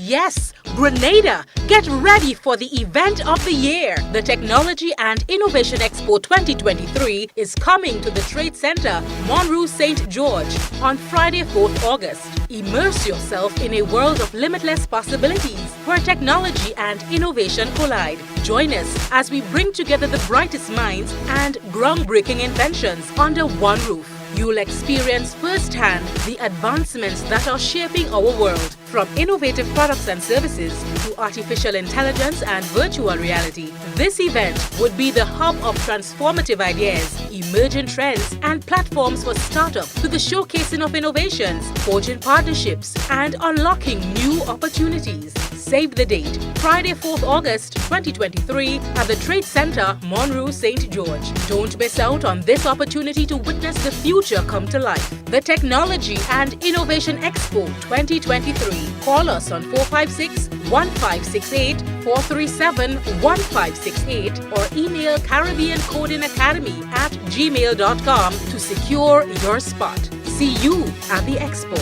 Yes, Grenada, get ready for the event of the year. The Technology and Innovation Expo 2023 is coming to the Trade Center, Monroe St. George, on Friday, 4th August. Immerse yourself in a world of limitless possibilities where technology and innovation collide. Join us as we bring together the brightest minds and groundbreaking inventions under one roof. You'll experience firsthand the advancements that are shaping our world, from innovative products and services to artificial intelligence and virtual reality. This event would be the hub of transformative ideas, emerging trends, and platforms for startups to the showcasing of innovations, forging partnerships, and unlocking new opportunities. Save the date, Friday, 4th August 2023 at the Trade Center, Monroe St. George. Don't miss out on this opportunity to witness the future come to life. The Technology and Innovation Expo 2023. Call us on 456-1568, 437-1568 or email caribbeancodingacademy@gmail.com to secure your spot. See you at the Expo.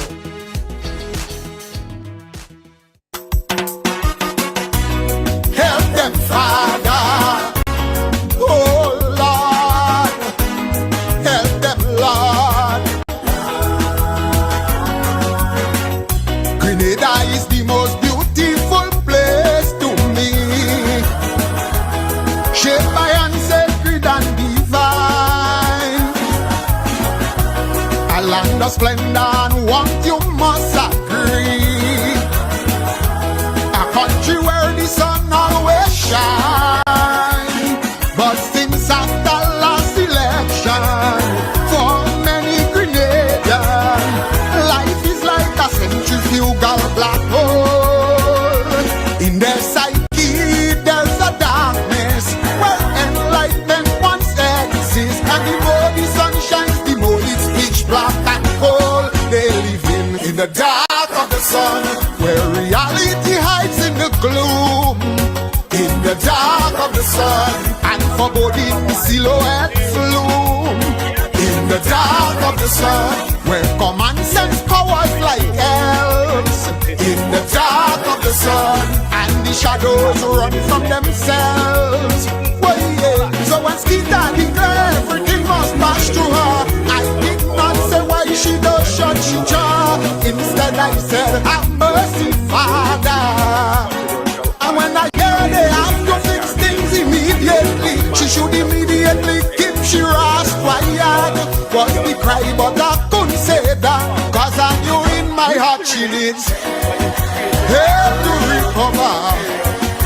Help them, Father. Oh, Lord. Help them, Lord. Grenada is the most beautiful place to me. Shaped by sacred and divine. A land of splendor and warmth, you must agree. A country where the sun always shine. But since after last election, for many Grenadians, life is like a centrifugal black hole. In their psyche, there's a darkness where enlightenment once exists. And the more the sun shines, the more it's pitch black and cold. They live in the dark of the sun, where reality hides in the gloom. In the dark of the sun, and foreboding silhouettes loom. In the dark of the sun, where common sense powers like elves. In the dark of the sun, and the shadows run from themselves. Well, yeah. So when Skeeter declared everything must pass through her, I did not say why she does shut she jaw. Instead I said, have mercy, Father. And when I hear they have to fix things immediately, she should immediately keep she rest quiet. Was the cry, but I couldn't say that, cause I knew in my heart she needs help to recover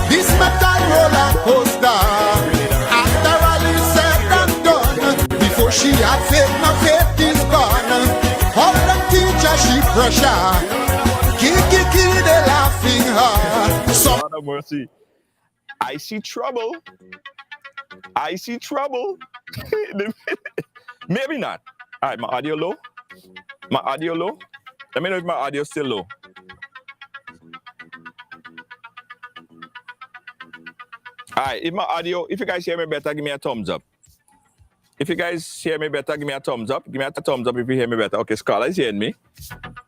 this metal roller coaster. After all is said and done, before she had faith, my faith is gone. All the teacher she pressure, kiki they laughing her. So Lord of mercy. I see trouble. I see trouble. Maybe not. All right, my audio low. My audio low. Let me know if my audio is still low. All right, if my audio, if you guys hear me better, give me a thumbs up. If you guys hear me better, give me a thumbs up. Give me a thumbs up if you hear me better. Okay, Scarlett is hearing me.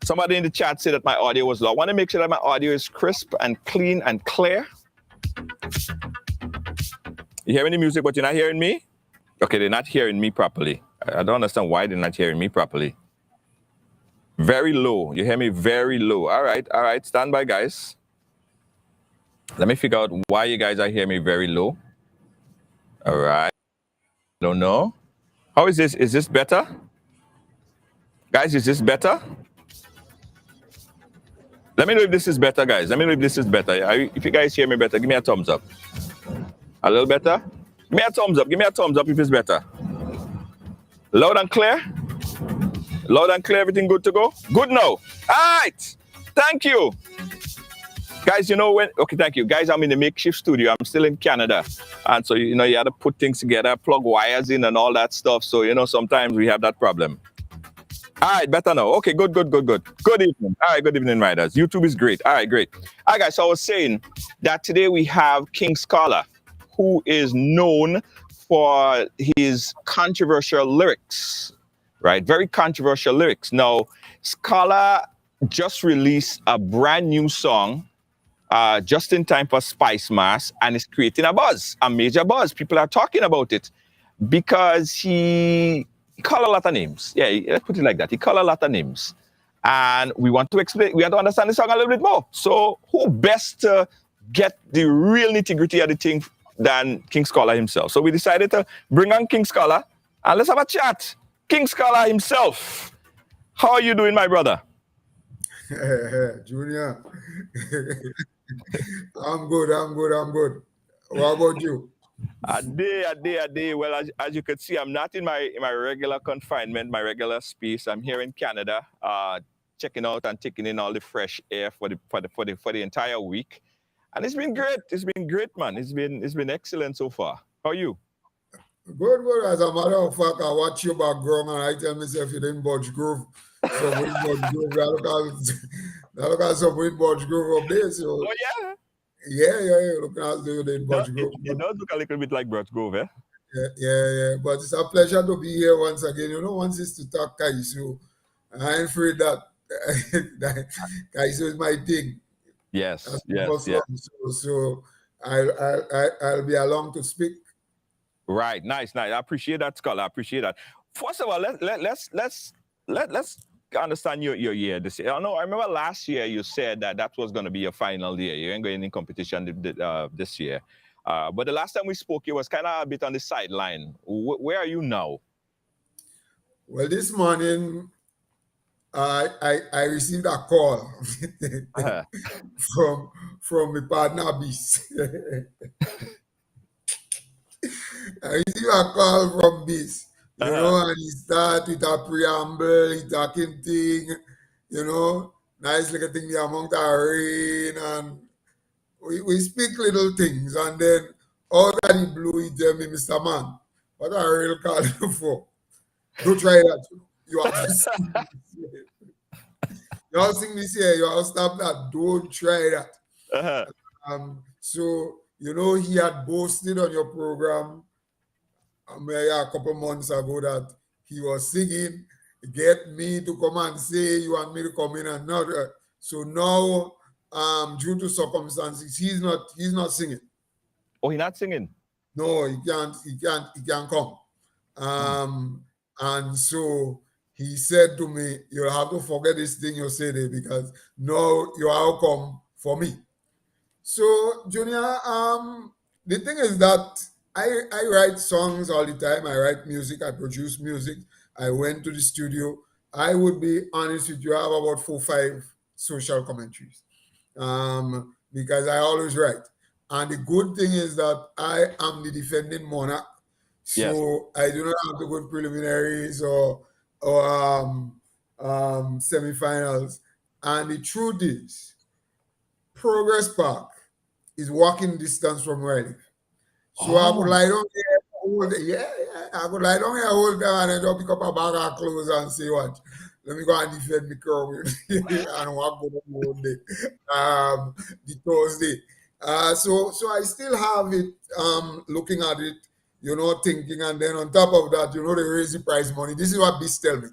Somebody in the chat said that my audio was low. I want to make sure that my audio is crisp and clean and clear. You hearing the music, but you're not hearing me? Okay, they're not hearing me properly. I don't understand why they're not hearing me properly. Very low. You hear me very low. All right. Stand by, guys. Let me figure out why you guys are hearing me very low. All right. Don't know. How is this? Is this better? Guys, is this better? Let me know if this is better, guys. Let me know if this is better. If you guys hear me better, give me a thumbs up. A little better? Give me a thumbs up. Give me a thumbs up if it's better. Loud and clear? Loud and clear, everything good to go? Good now. All right. Thank you. Guys, you know when, okay, thank you. Guys, I'm in the makeshift studio. I'm still in Canada. And so, you know, you have to put things together, plug wires in and all that stuff. So, you know, sometimes we have that problem. All right, better now. Okay, good. Good evening. All right, good evening, riders. YouTube is great. All right, great. All right, guys, so I was saying that today we have King Scholar, who is known for his controversial lyrics, right? Very controversial lyrics. Now, Scholar just released a brand new song just in time for Spice Mass, and it's creating a buzz, a major buzz. People are talking about it because he called a lot of names. Yeah, let's put it like that. He called a lot of names. And we want to explain, we want to understand the song a little bit more. So who best to get the real nitty-gritty of the thing than King Scholar himself? So we decided to bring on King Scholar and let's have a chat. King Scholar himself. How are you doing, my brother? Junior, I'm good. What about you? A day. Well, as you can see, I'm not in my regular confinement, my regular space. I'm here in Canada, checking out and taking in all the fresh air for the entire week, and it's been great. It's been great, man. It's been excellent so far. How are you? Good. As a matter of fact, I watch your background and I tell myself you didn't Budge Grove. So with Budge Grove, I look at some with Budge Grove up there. So Oh yeah. yeah. Looking at you didn't Budge Grove. It does look a little bit like Birch Grove, eh? Yeah. But it's a pleasure to be here once again. You know, once it's to talk Kaiso, I ain't afraid that Kaiso is my thing. Yes. So I'll be along to speak. Right. Nice. I appreciate that, Scholar. I appreciate that. First of all, let's understand your year this year. I remember last year you said that was going to be your final year. You ain't going in competition this year. But the last time we spoke, you was kind of a bit on the sideline. Where are you now? Well, this morning I received a call from my partner Beast. I received a call from Beast. You know, and he start with a preamble, he talking thing, you know, nice little thing, the amount of rain, and we speak little things, and then all that he blew, he tell me, Mr. Man, what I really call you for? Don't try that. You have to sing this year. You have to sing this year, you have to stop that. Don't try that. So, you know, he had boasted on your program a couple months ago that he was singing, get me to come and say you want me to come in and not. So now, due to circumstances, he's not singing. Oh, he's not singing? No, he can't come. And so he said to me, you'll have to forget this thing you say there because now you have come for me. So, Junior, the thing is that I write songs all the time. I write music. I produce music. I went to the studio. I would be honest with you, I have about 4 or 5 social commentaries because I always write. And the good thing is that I am the defending monarch. So yes. I do not have to go to preliminaries or semifinals. And the truth is, Progress Park is walking distance from where I live. So I could lie down here all day. I could lie down here all day and then just pick up a bag of clothes and say, what? Let me go and defend my curl and walk go all day. The Thursday. So I still have it, looking at it, you know, thinking, and then on top of that, you know, they raise the prize money. This is what Beast tell me.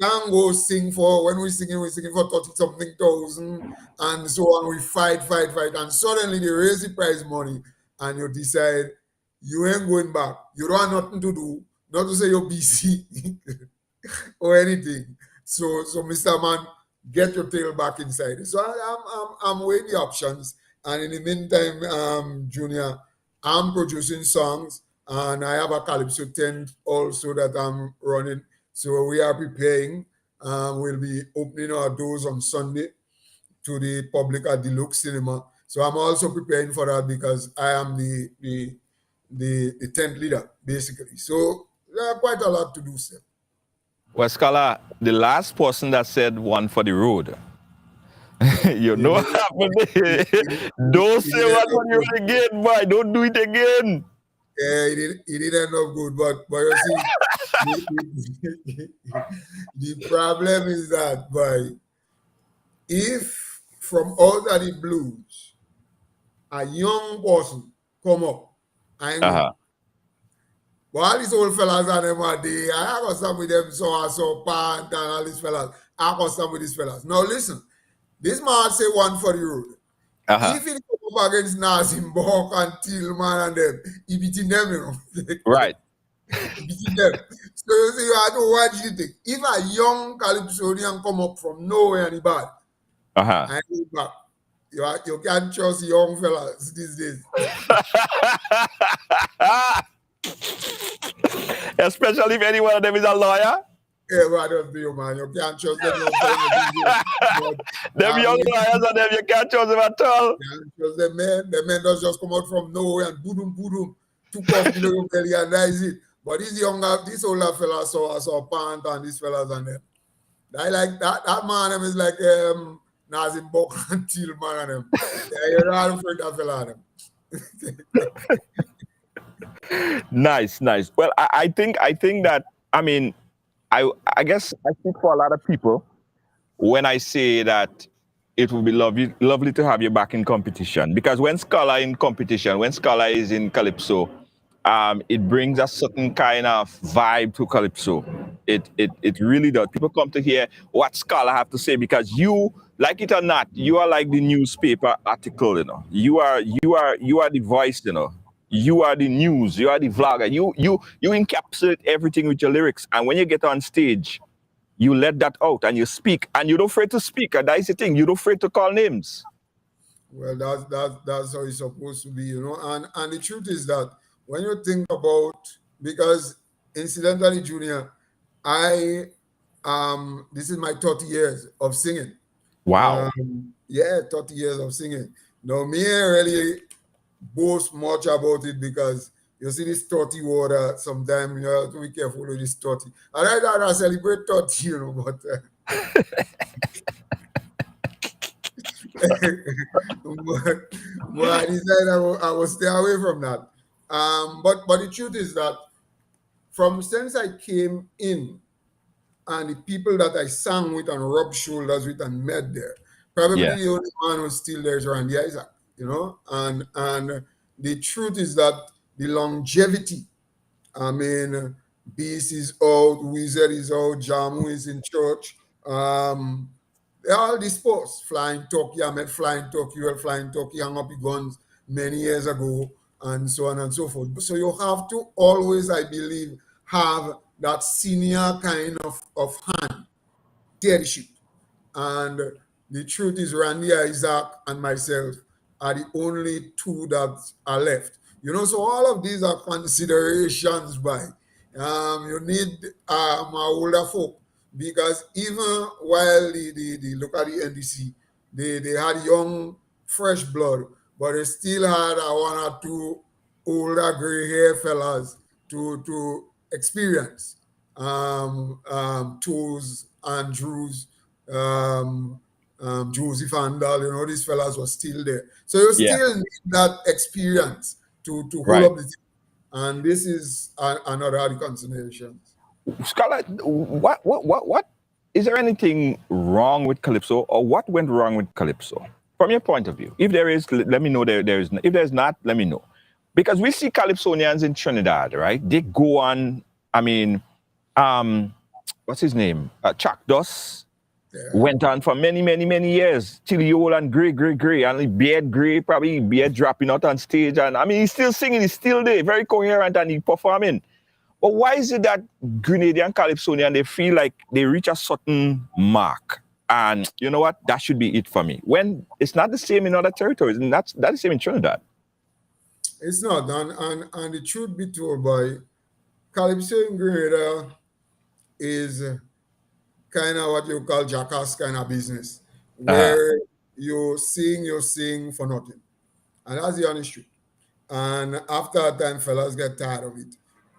Can't go sing for, when we're singing for 30-something thousand, and so on. We fight, and suddenly they raise the prize money, and you decide you ain't going back. You don't have nothing to do, not to say you're busy or anything. So Mr. Man, get your tail back inside. So I'm weighing the options, and in the meantime, Junior, I'm producing songs, and I have a Calypso tent also that I'm running. So we are preparing. We'll be opening our doors on Sunday to the public at Deluxe Cinema. So I'm also preparing for that because I am the tent leader, basically. So there are quite a lot to do, sir. Well, Scholar, the last person that said one for the road. You know what happened? Don't say one for the road again, boy. Don't do it again. Yeah, it didn't end up good, but you see, the problem is that, boy, if from all that it blues, a young person come up, I know. But all these old fellas and them are there, I got some with them, so pant and all these fellas. I got some with these fellas. Now listen, This man say one for the road. Uh-huh. If it come up against Nazimbok and Tillman and them, he beating them, you know. Right. Beating them. So you see, I don't what you think. If a young Calypsonian come up from nowhere and he bad, Uh-huh. and he back, you can't trust young fellas these days. Especially if any one of them is a lawyer. Yeah, what does do, man? You can't trust them. Them young lawyers and them, you can't trust them at all. You can't trust them, man. The man does just come out from nowhere and boom, took off below your belly and that is it. But this older fella saw pant and these fellas and them. I like that man them is like Nazim Bok and Tillman and them. Yeah, you're not afraid of fella them. Nice. Well, I think that, I mean, I guess I speak for a lot of people when I say that it would be lovely to have you back in competition, because when Scholar in competition, when Scholar is in Calypso, it brings a certain kind of vibe to Calypso. It really does. People come to hear what Scholar have to say, because you, like it or not, you are like the newspaper article, you know. You are the voice, you know. You are the news, you are the vlogger. You encapsulate everything with your lyrics. And when you get on stage, you let that out and you speak. And you're not afraid to speak. And that is the thing. You're not afraid to call names. Well, that's how it's supposed to be, you know. And the truth is that when you think about, because incidentally, Junior, this is my 30 years of singing. Wow. 30 years of singing. Now, me ain't really boast much about it, because you see this 30 water, sometimes you have to be careful with this 30. And I rather celebrate 30, you know, but but I decided I will stay away from that. But the truth is that since I came in, and the people that I sang with and rubbed shoulders with and met there, probably the only man who's still there is Randy Isaac, you know. And the truth is that the longevity, I mean, Beast is out, Wizard is out, Jamu is in church. They're all disposed. Flying Turkey, I met Flying Turkey, Flying Turkey hung up his guns many years ago, and so on and so forth. So you have to always, I believe, have that senior kind of hand, steer the ship. And the truth is, Randy Isaac and myself are the only two that are left. You know, so all of these are considerations by you need older folk, because even while the look at the NDC, they had young, fresh blood, but they still had one or two older gray hair fellas to experience. Tools, Andrews, Joseph Andal, you know, these fellas were still there. So you still need that experience to hold up the team. And this is another of the considerations. Scholar, what is there anything wrong with Calypso, or what went wrong with Calypso from your point of view? If there is, let me know. There is. If there's not, let me know. Because we see Calypsonians in Trinidad, right? They go on. I mean, what's his name? Chuck Doss went on for many years till he old and gray, and beard gray, probably beard dropping out on stage. And I mean, he's still singing, he's still there, very coherent, and he's performing. But why is it that Grenadian Calypsonian, they feel like they reach a certain mark, and you know what, that should be it for me, when it's not the same in other territories, and that's the same in Trinidad? It's not, and the truth be told, by Calypso in Grenada is kind of what you call jackass kind of business, where you sing for nothing. And that's the honest truth. And after a time, fellas get tired of it.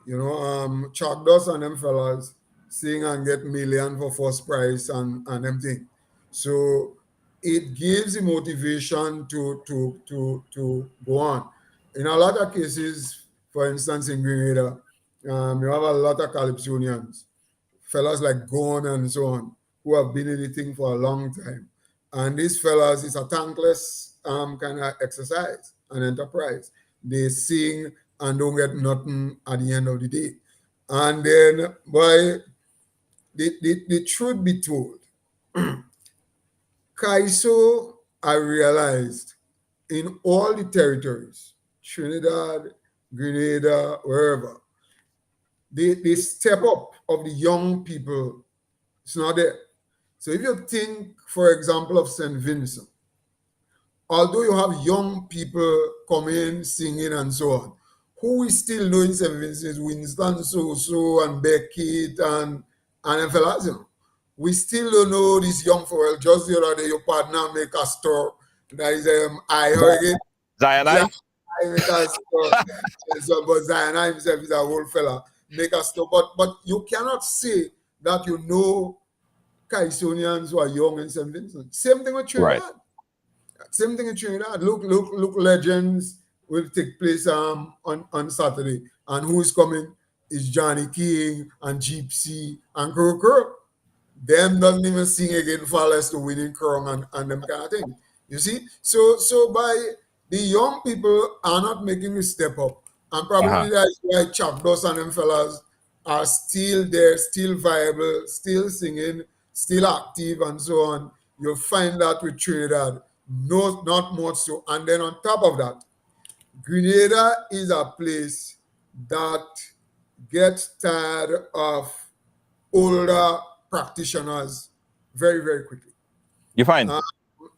You know, Chuck Doss and them fellas sing and get million for first prize and them thing. So it gives the motivation to go on. In a lot of cases, for instance, in Grenada, you have a lot of Calypsonians, fellas like Gone and so on, who have been in the thing for a long time. And these fellas, it's a thankless kind of exercise, an enterprise. They sing and don't get nothing at the end of the day. And then, by the truth be told, Kaiso, I realized, in all the territories, Trinidad, Grenada, wherever, the step up of the young people is not there. So if you think, for example, of St. Vincent, although you have young people coming, singing, and so on, who we still know in St. Vincent is Winston So and Beckett and fellas, you know. We still don't know this young for just the other day, your partner make a store that is I heard Zion. I make a store. So, but Zion himself is a whole fella, make a store. But you cannot say that you know Kaisonians who are young in St. Vincent. Same thing with Trinidad. Right. Same thing in Trinidad. Look, Legends will take place on Saturday. And who is coming is Johnny King and Gypsy and Kuro. Them doesn't even sing again far less to winning crown and them kind of thing. You see? So by the young people are not making a step up. And probably that's why Chapdos and them fellas are still there, still viable, still singing, still active and so on. You'll find that with Trinidad. No, not much so. And then on top of that, Grenada is a place that gets tired of older practitioners very, very quickly. You find?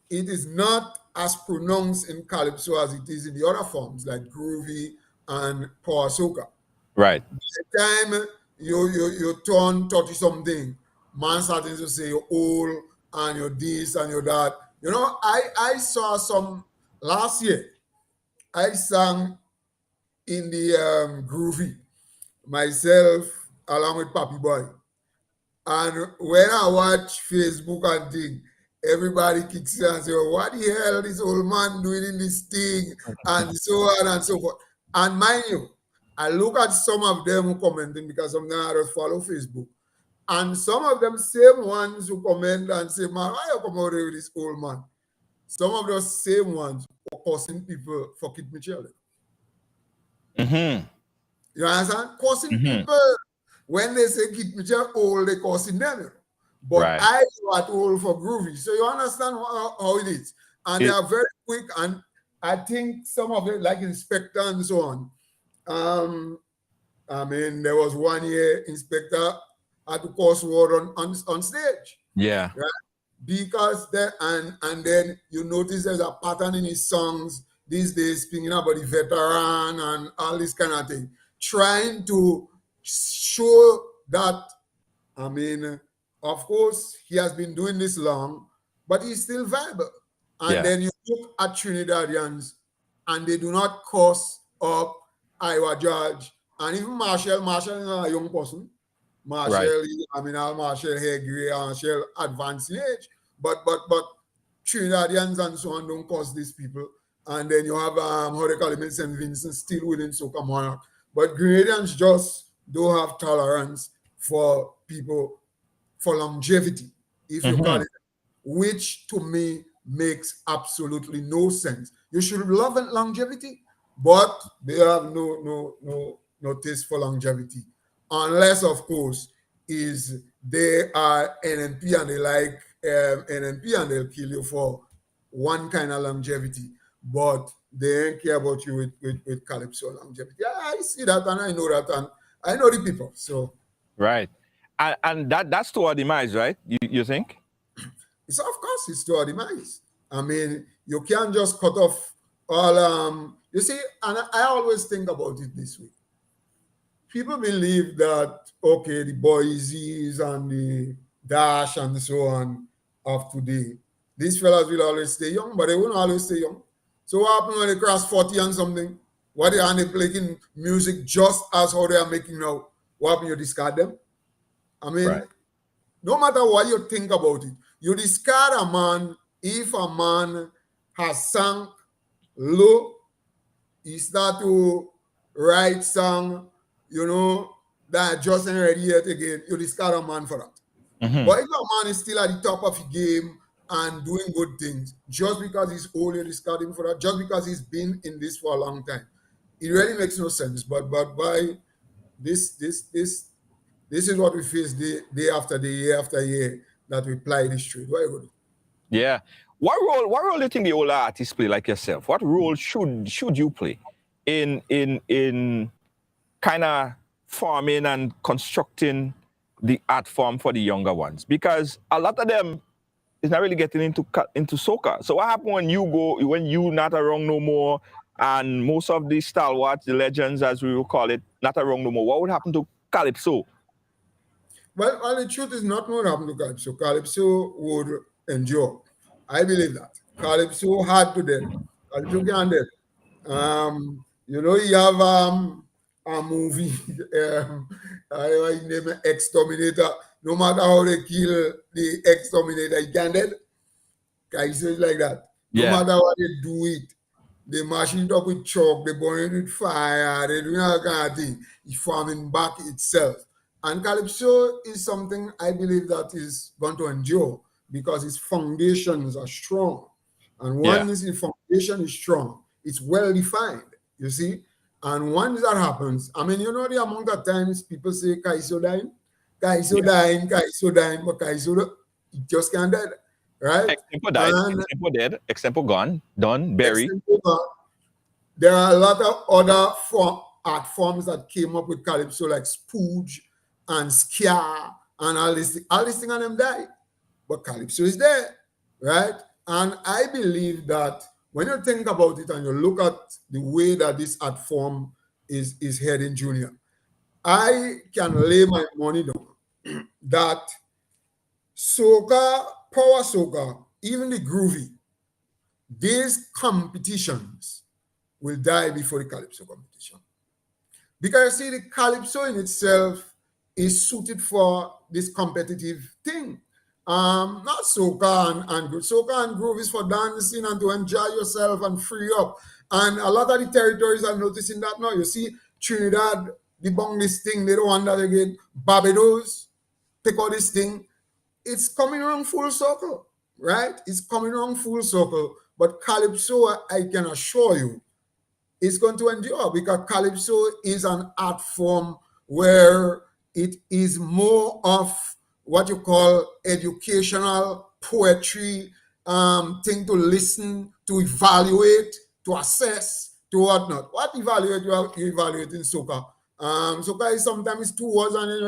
It is not as pronounced in Calypso as it is in the other forms like groovy and power soca. Right. By the time you turn 30 something, man starting to say you're old and you're this and you're that. You know, I saw some last year. I sang in the groovy myself along with Papi Boy. And when I watch Facebook and thing, everybody kicks in and say, oh, what the hell this old man doing in this thing? And so on and so forth. And mind you, I look at some of them who commenting because some of them I just follow Facebook. And some of them same ones who comment and say, man, why you come out here with this old man? Some of those same ones are causing people for Kid Mitchell. Mm-hmm. You understand? Causing people. When they say Kid Mitchell old, they causing them. But Right. I got old for groovy. So you understand how it is. And they are very quick. And I think some of it, like Inspector and so on. I mean, there was 1 year Inspector had to cause word on stage. Yeah. Right? Because there and then you notice there's a pattern in his songs these days, speaking about the veteran and all this kind of thing, trying to show that, I mean, of course, he has been doing this long, but he's still viable. And then you look at Trinidadians, and they do not cost up Iowa Judge, and even Marshall. Marshall is a young person. Marshall, I mean, Marshall hair gray, Marshall advanced in age, but Trinidadians and so on don't cost these people. And then you have how they call him in St. Vincent still within Soca Monarch. But Grenadians just don't have tolerance for people for longevity, if you call it, which to me makes absolutely no sense. You should love longevity, but they have no taste for longevity. Unless, of course, is they are NNP and they like NNP and they'll kill you for one kind of longevity, but they don't care about you with Calypso longevity. Yeah, I see that and I know that and I know the people. So right. And that's to our demise, right? You think? It's of course it's to our demise. I mean, you can't just cut off all you see, and I always think about it this way. People believe that okay, the Boise's and the Dash and so on of today, these fellas will always stay young, but they won't always stay young. So what happens when they cross 40 and something? What they are they playing music just as how they are making now? What happens? You discard them? I mean, no matter what you think about it, you discard a man if a man has sung low, he start to write song, you know, that just ain't ready yet again, you discard a man for that. But if a man is still at the top of the game and doing good things, just because he's old, you discard him for that, just because he's been in this for a long time. It really makes no sense. But by this is what we face day after day, year after year, that we ply this trade. What are you going to do? Yeah. What role do you think the older artists play, like yourself? What role should you play in kind of forming and constructing the art form for the younger ones? Because a lot of them is not really getting into soca. So what happened when you not around no more, and most of the stalwarts, the legends as we will call it, not around no more? What would happen to Calypso? Well, the truth is not what happened to Calypso. Calypso would endure. I believe that. Calypso had to dead. Calypso can't dead. You have a movie, I name it Exterminator. No matter how they kill the Exterminator, he can't dead. Kaiso is like that. No Yeah. matter what they do it, they mash it up with chalk, they burn it with fire, they do all kind of thing. It's forming back itself. And Calypso is something I believe that is going to endure because its foundations are strong. And once the foundation is strong, it's well defined, you see. And once that happens, I mean, you know the amount of times people say Kaiso dying, Kaiso dying, Kaiso dying, but Kaiso it just can't die, right? Example died, example dead, example gone, done, buried. There are a lot of other art forms that came up with Calypso, like Spooge and Ska and all this thing and them died. But Calypso is there, right? And I believe that when you think about it and you look at the way that this art form is heading, Junior, I can lay my money down that soca, power soca, even the groovy, these competitions will die before the Calypso competition. Because you see, the Calypso in itself is suited for this competitive thing. Not soca and groove. Soca and groove is for dancing and to enjoy yourself and free up. And a lot of the territories are noticing that now. You see, Trinidad, they bung this thing, they don't want that again. Barbados, take all this thing. It's coming around full circle, right? It's coming around full circle. But Calypso, I can assure you, is going to endure because Calypso is an art form where it is more of what you call educational poetry, thing to listen, to evaluate, to assess, to whatnot. What evaluate you evaluate in soca? Soca is sometimes 2 hours and then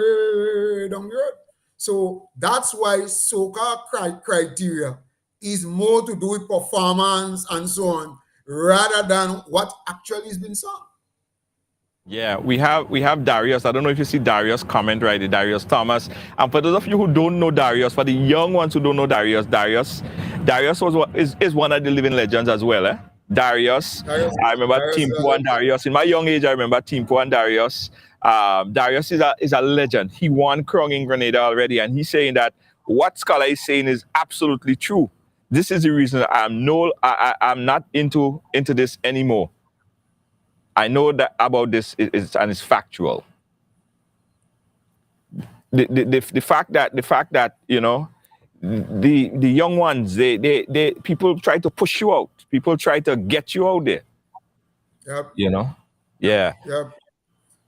down the road. So that's why soca criteria is more to do with performance and so on, rather than what actually has been sung. Yeah, we have Darius. I don't know if you see Darius comment right, Darius Thomas. And for those of you who don't know Darius, for the young ones who don't know Darius is one of the living legends as well. Darius. I remember Timpo and Darius. In my young age, I remember Timpo and Darius. Darius is a legend. He won Crown in Grenada already, and he's saying that what Scholar is saying is absolutely true. This is the reason I'm not into this anymore. I know that about this and it's factual. The fact that you know the young ones, they people try to push you out. People try to get you out there. Yep. You know? Yeah. Yep.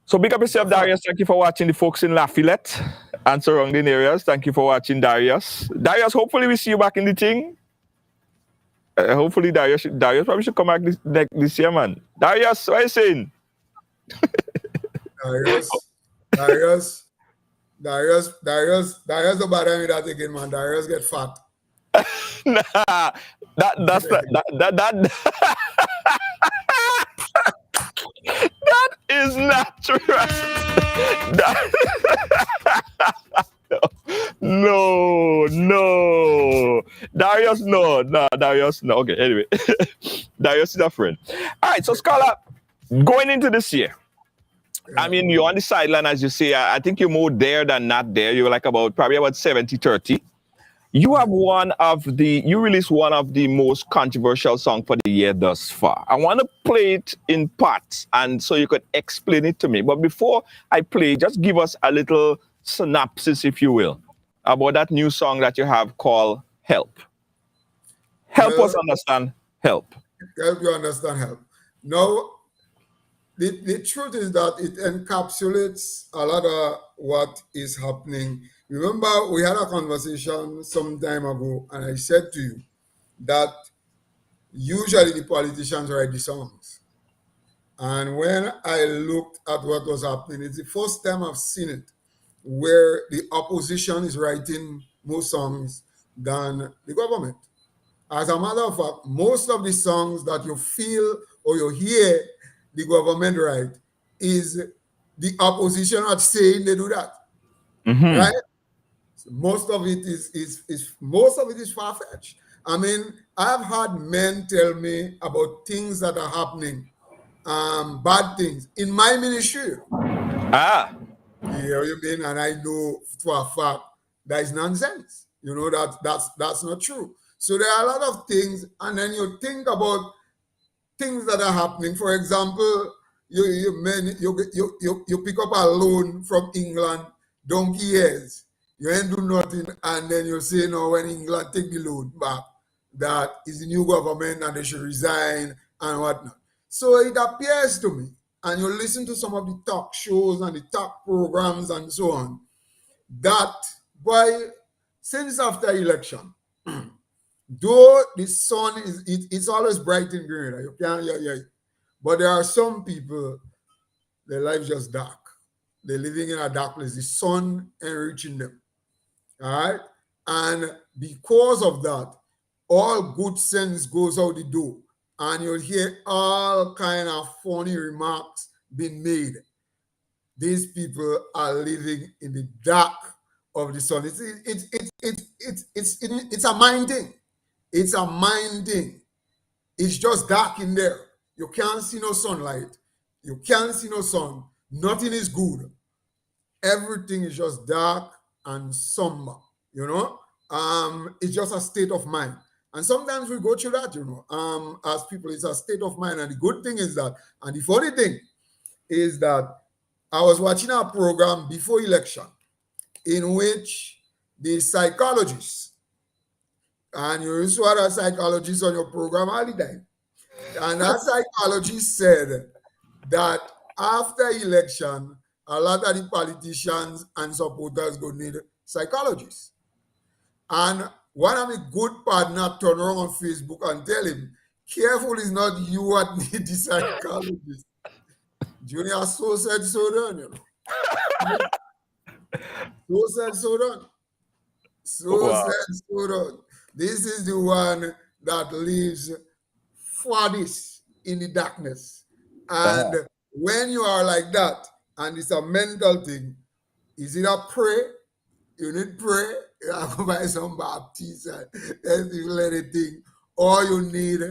So big up yourself, Darius. Thank you for watching the folks in Lafayette and surrounding areas. Thank you for watching, Darius. Darius, hopefully we see you back in the thing. Hopefully Darius probably should come back this year, man. Darius, what are you saying? Darius, don't bother me that again, man. Darius get fat. Nah, that is not true. No. Darius, no. Darius, no. Okay, anyway. Darius is a friend. All right, so Scholar, going into this year, I mean, you're on the sideline, as you say. I think you're more there than not there. You're like probably about 70-30. You released one of the most controversial songs for the year thus far. I want to play it in parts, and so you could explain it to me. But before I play, just give us a little synopsis, if you will, about that new song that you have called Help. Help us understand Help. Help you understand Help. No, the truth is that it encapsulates a lot of what is happening Remember, we had a conversation some time ago, and I said to you that usually the politicians write the songs. And when I looked at what was happening, it's the first time I've seen it where the opposition is writing more songs than the government. As a matter of fact, most of the songs that you feel or you hear the government write is the opposition are saying they do that. Right? So most of it is far-fetched. I mean, I've had men tell me about things that are happening, bad things in my ministry. Ah. You know what you mean? And I know for a fact that is nonsense. You know that's not true. So there are a lot of things, and then you think about things that are happening. For example, you pick up a loan from England, donkey years. You ain't do nothing, and then you say no when England take the loan back, that is the new government and they should resign and whatnot. So it appears to me, and you listen to some of the talk shows and the talk programs and so on, that since after election, though the sun it's always bright and green, you can't but there are some people, their life just dark. They're living in a dark place. The sun ain't reaching them. All right? And because of that, all good sense goes out the door. And you'll hear all kind of funny remarks being made. These people are living in the dark of the sun. It's a mind thing. It's a mind thing. It's just dark in there. You can't see no sunlight. You can't see no sun. Nothing is good. Everything is just dark and somber, you know? It's just a state of mind. And sometimes we go through that, you know, as people, it's a state of mind. And the good thing is that, and the funny thing is that I was watching a program before election in which the psychologists, and you used to have a psychologist on your program all the time, and that psychologist said that after election, a lot of the politicians and supporters go need psychologists. And one of my good partner turned around on Facebook and tell him, careful, is not you what need the psychologist. Junior, so said, so done, you know. So said, so done. So said, so done. This is the one that lives farthest in the darkness. And when you are like that, and it's a mental thing, is it a pray? You need pray, you have to buy some Baptist and anything, or you need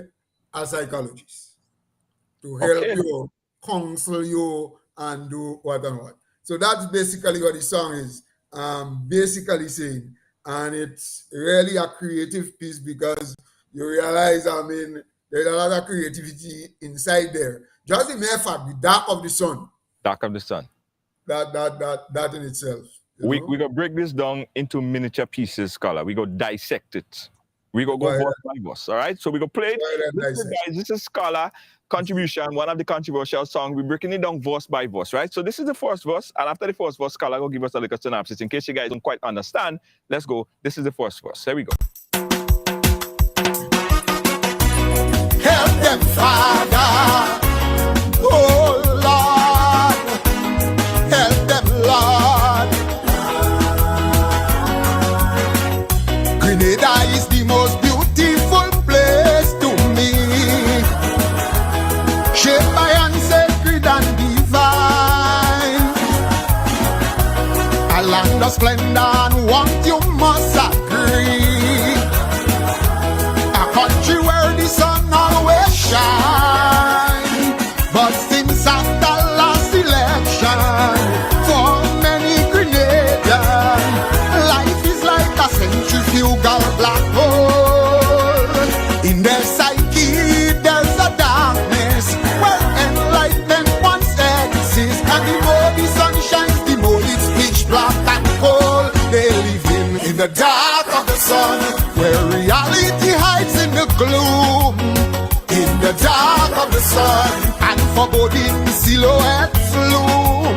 a psychologist to help you, counsel you, and do what and what. So that's basically what the song is basically saying. And it's really a creative piece because you realize, I mean, there's a lot of creativity inside there. Just the mere fact, the dark of the sun. Dark of the sun. That in itself. We go break this down into miniature pieces, Scholar. We go dissect it. We go verse by verse, all right? So we go play it. This is Scholar contribution, one of the controversial songs. We're breaking it down verse by verse, right? So this is the first verse, and after the first verse, Scholar will give us a little synopsis. In case you guys don't quite understand, let's go. This is the first verse. Here we go. Help them, Father. Oh, Lord. Help them, Lord. Grenada is the most beautiful place to me, shaped by unsacred and divine, a land of splendor and warmth, you must agree, a country where the sun always shine. But since after last election, for many Grenadians, life is like a centrifugal black hole. In their psyche there's a darkness where enlightenment once exists, and the more the sun shines, the more it's pitch black and cold. They live in the dark of the sun, where reality hides in the gloom. In the dark of the sun, and foreboding silhouettes loom.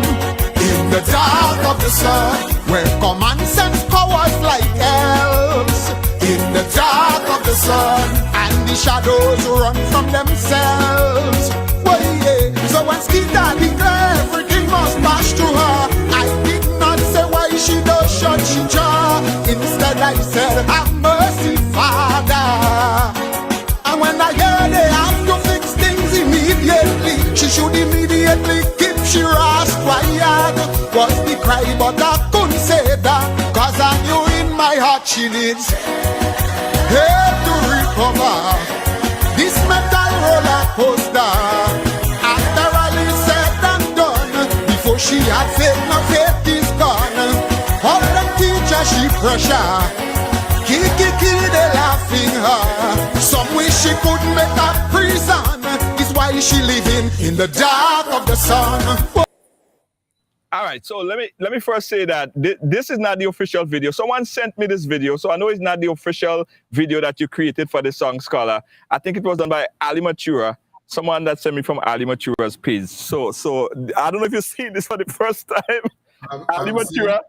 In the dark of the sun, where common sense powers like elves. In the dark of the sun, and the shadows run from themselves. Well, yeah. So when Skita declared everything must pass through her, I did not say why she does shut she jaw. Instead I said, have mercy, Father. And when I hear they have to fix things immediately, she should immediately keep she ass quiet. Was the cry, but I couldn't say that, cause I knew in my heart she needs help to recover this metal roller coaster. After all is said and done, before she had faith, no faith is gone. All the teacher she pressure, Kiki they laughing her. Some wish she could make a prison, is why she living in the dark of the sun. All right, so let me first say that this is not the official video. Someone sent me this video, so I know it's not the official video that you created for the song, Scholar. I think it was done by Ali Matura, someone that sent me from Ali Matura's page. So I don't know if you've seen this for the first time. Ali Matura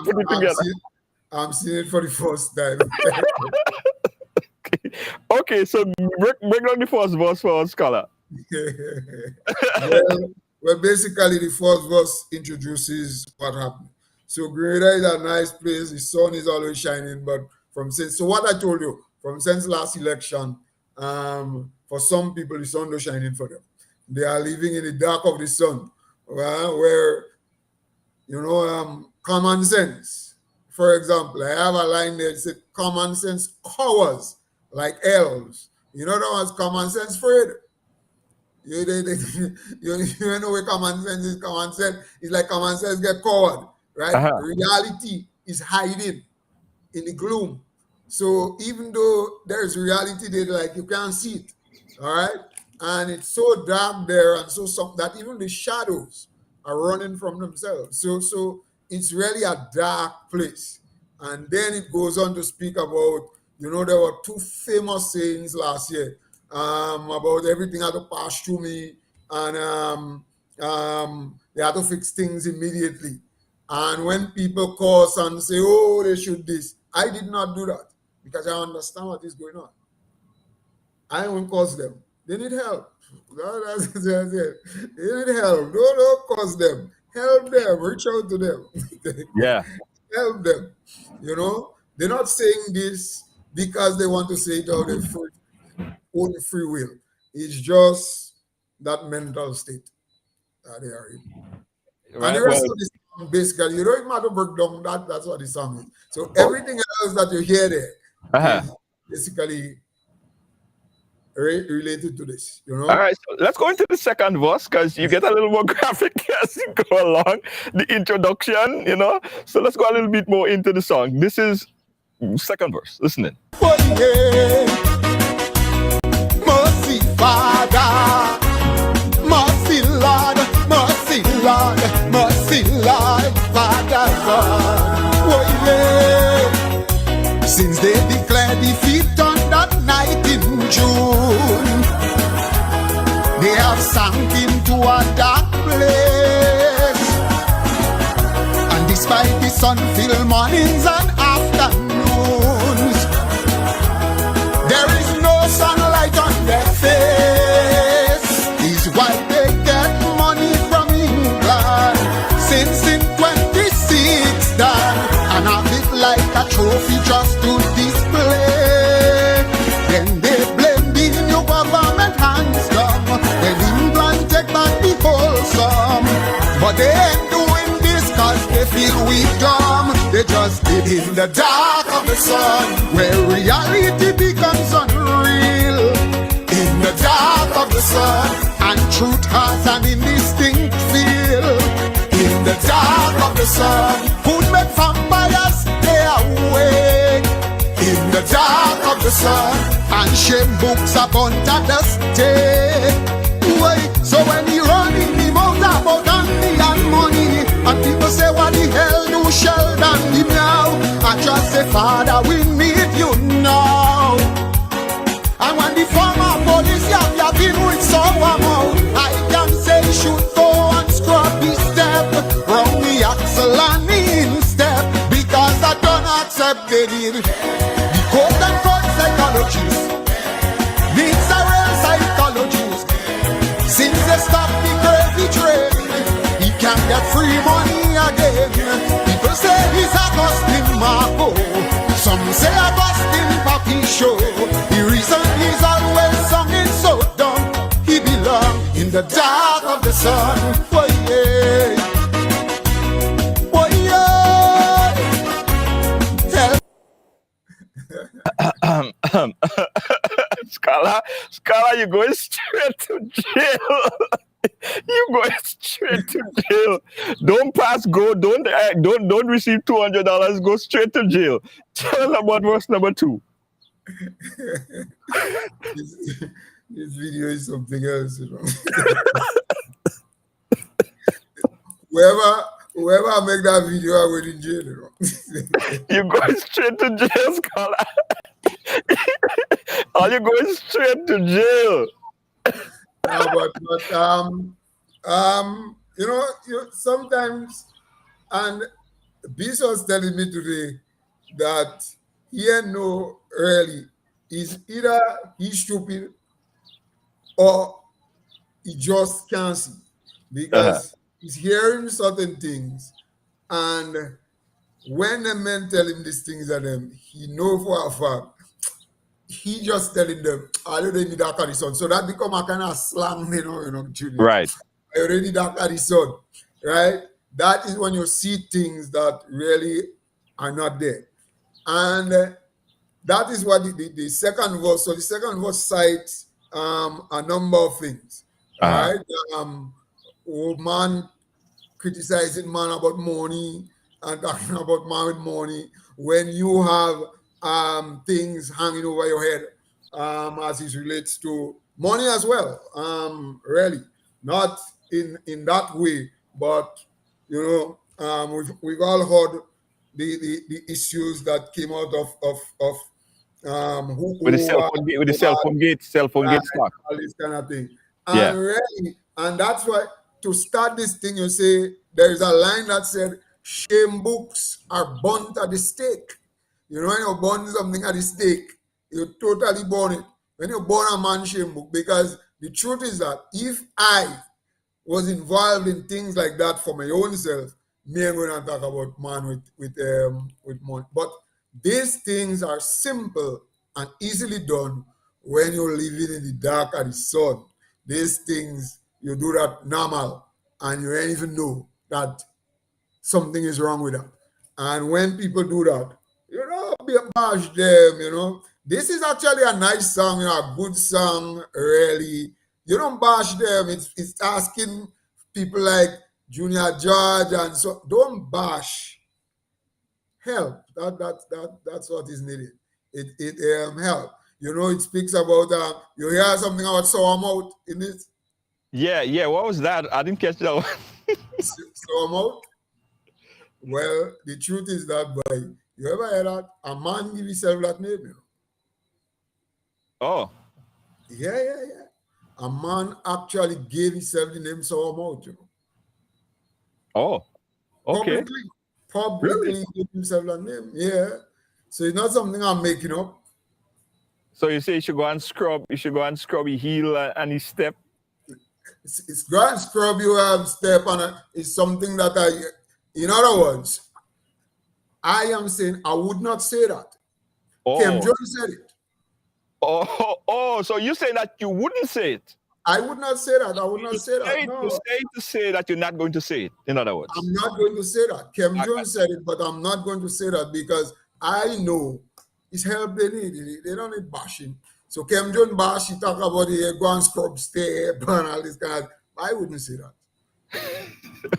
put it together. I'm seeing it for the first time. Okay, so bring on the first verse for us, Scholar. Well, basically, the first verse introduces what happened. So Grenada is a nice place. The sun is always shining. But so what I told you, from since last election, for some people, the sun is shining for them. They are living in the dark of the sun, where, common sense. For example, I have a line there that says, common sense cowers like elves. You know that was common sense afraid. You know where common sense is. Common sense is like common sense get covered, right? Reality is hiding in the gloom. So even though there's reality there, like you can't see it, all right? And it's so dark there, and so that even the shadows are running from themselves. So it's really a dark place. And then it goes on to speak about, there were two famous sayings last year. About everything had to pass through me, and they had to fix things immediately. And when people curse and say, oh, they should this, I did not do that because I understand what is going on. I won't curse them. They need help. That's it. They need help. Don't curse them. Help them. Reach out to them. Yeah. Help them. They're not saying this because they want to say it out of own free will. It's just that mental state that they are in. Right. And the rest of the song, basically, you don't have to break down that's what the song is. So everything else that you hear there is basically related to this, All right, so let's go into the second verse because you get a little more graphic as you go along. The introduction, So let's go a little bit more into the song. This is second verse. Listen in. Oh, yeah. Mercy, Father, mercy, Lord, mercy, Lord, mercy, Lord, Father God. Oh, yeah. Since they declared defeat on that night in June, they have sunk into a dark place. And despite the sun-filled mornings and afternoons, there is no sunlight on their face. Is why they get money from England since in 26 done, and have it like a trophy just to display. Then they blame the new government hands down when England take back the whole sum. But they ain't doing this cause they feel we dumb. They just live in the dark of the sun, where reality becomes unreal. In the dark of the sun, and truth has an indistinct feel. In the dark of the sun, food make vampires stay awake. In the dark of the sun, and shame books are burnt at the stake. Wait, so when he run in the mouth about money and money, and people say, what the hell do Sheldon give now? I just say, Father, we need you now. And when the former police have been with someone out, I can say, should go and scrub his step. did. The quote unquote psychologist needs a real psychologist. Since they stopped the crazy train, he can get free money again. People say he's Augustine Marco, some say Augustine Papi Show. The reason he's always singing so dumb, he belongs in the dark of the sun. Oh yeah, oh yeah. Scholar, you're going straight to jail. You're going straight to jail. Don't pass go. Don't receive $200. Go straight to jail. Tell us about verse number 2. This video is something else, you know. whoever make that video, I will in jail, you know. You're going straight to jail, Scholar. Are you going straight to jail? You know, sometimes, and Beast was telling me today that he ain't no really is either he's stupid or he just can't see because he's hearing certain things, and when the men tell him these things at them, he know for a fact he just telling them, I already need that carry son. So that become a kind of slang, you know, Junior. Right. I already need that carry son, right? That is when you see things that really are not there. And that is what the second verse, so the second verse cites a number of things, right? Man criticizing man about money and talking about man with money when you have things hanging over your head as it relates to money as well. Really, not in that way, but you know, we've all heard the issues that came out of with the cell phone gate stock, all this kind of thing. And really, and that's why to start this thing, you say there is a line that said, "Shame books are burnt at the stake." You know, when you burn something at the stake, you totally burn it. When you burn a man's shame book, because the truth is that if I was involved in things like that for my own self, me ain't gonna talk about man with money. But these things are simple and easily done when you're living in the dark of the sun. These things, you do that normal, and you ain't even know that something is wrong with that. And when people do that, you know, bash them, you know. This is actually a nice song, you know, a good song, really. You don't bash them. It's asking people like Junior George and so don't bash. Help. That's what is needed. It help. You know, it speaks about you hear something about sour mouth in it. Yeah. What was that? I didn't catch that one. Sour mouth. Well, the truth is that, boy, you ever heard that a man give himself that name? You know? Oh. Yeah. A man actually gave himself the name Sour Mouth, you know. Oh. Okay. Publicly gave himself that name. Yeah. So it's not something I'm making up. So you say you should go and scrub his heel and his step? It's go and scrub your step, and it's something that in other words, I am saying I would not say that. Kim Jones said it. So you say that you wouldn't say it? I would not say that. I would not say that. No. To say that you're not going to say it, in other words. I'm not going to say that. Kim Jones said it, but I'm not going to say that because I know it's help they need. They don't need bashing. So Kim Jones bash, he talk about the go and scrub step and all this kind of. I wouldn't say that.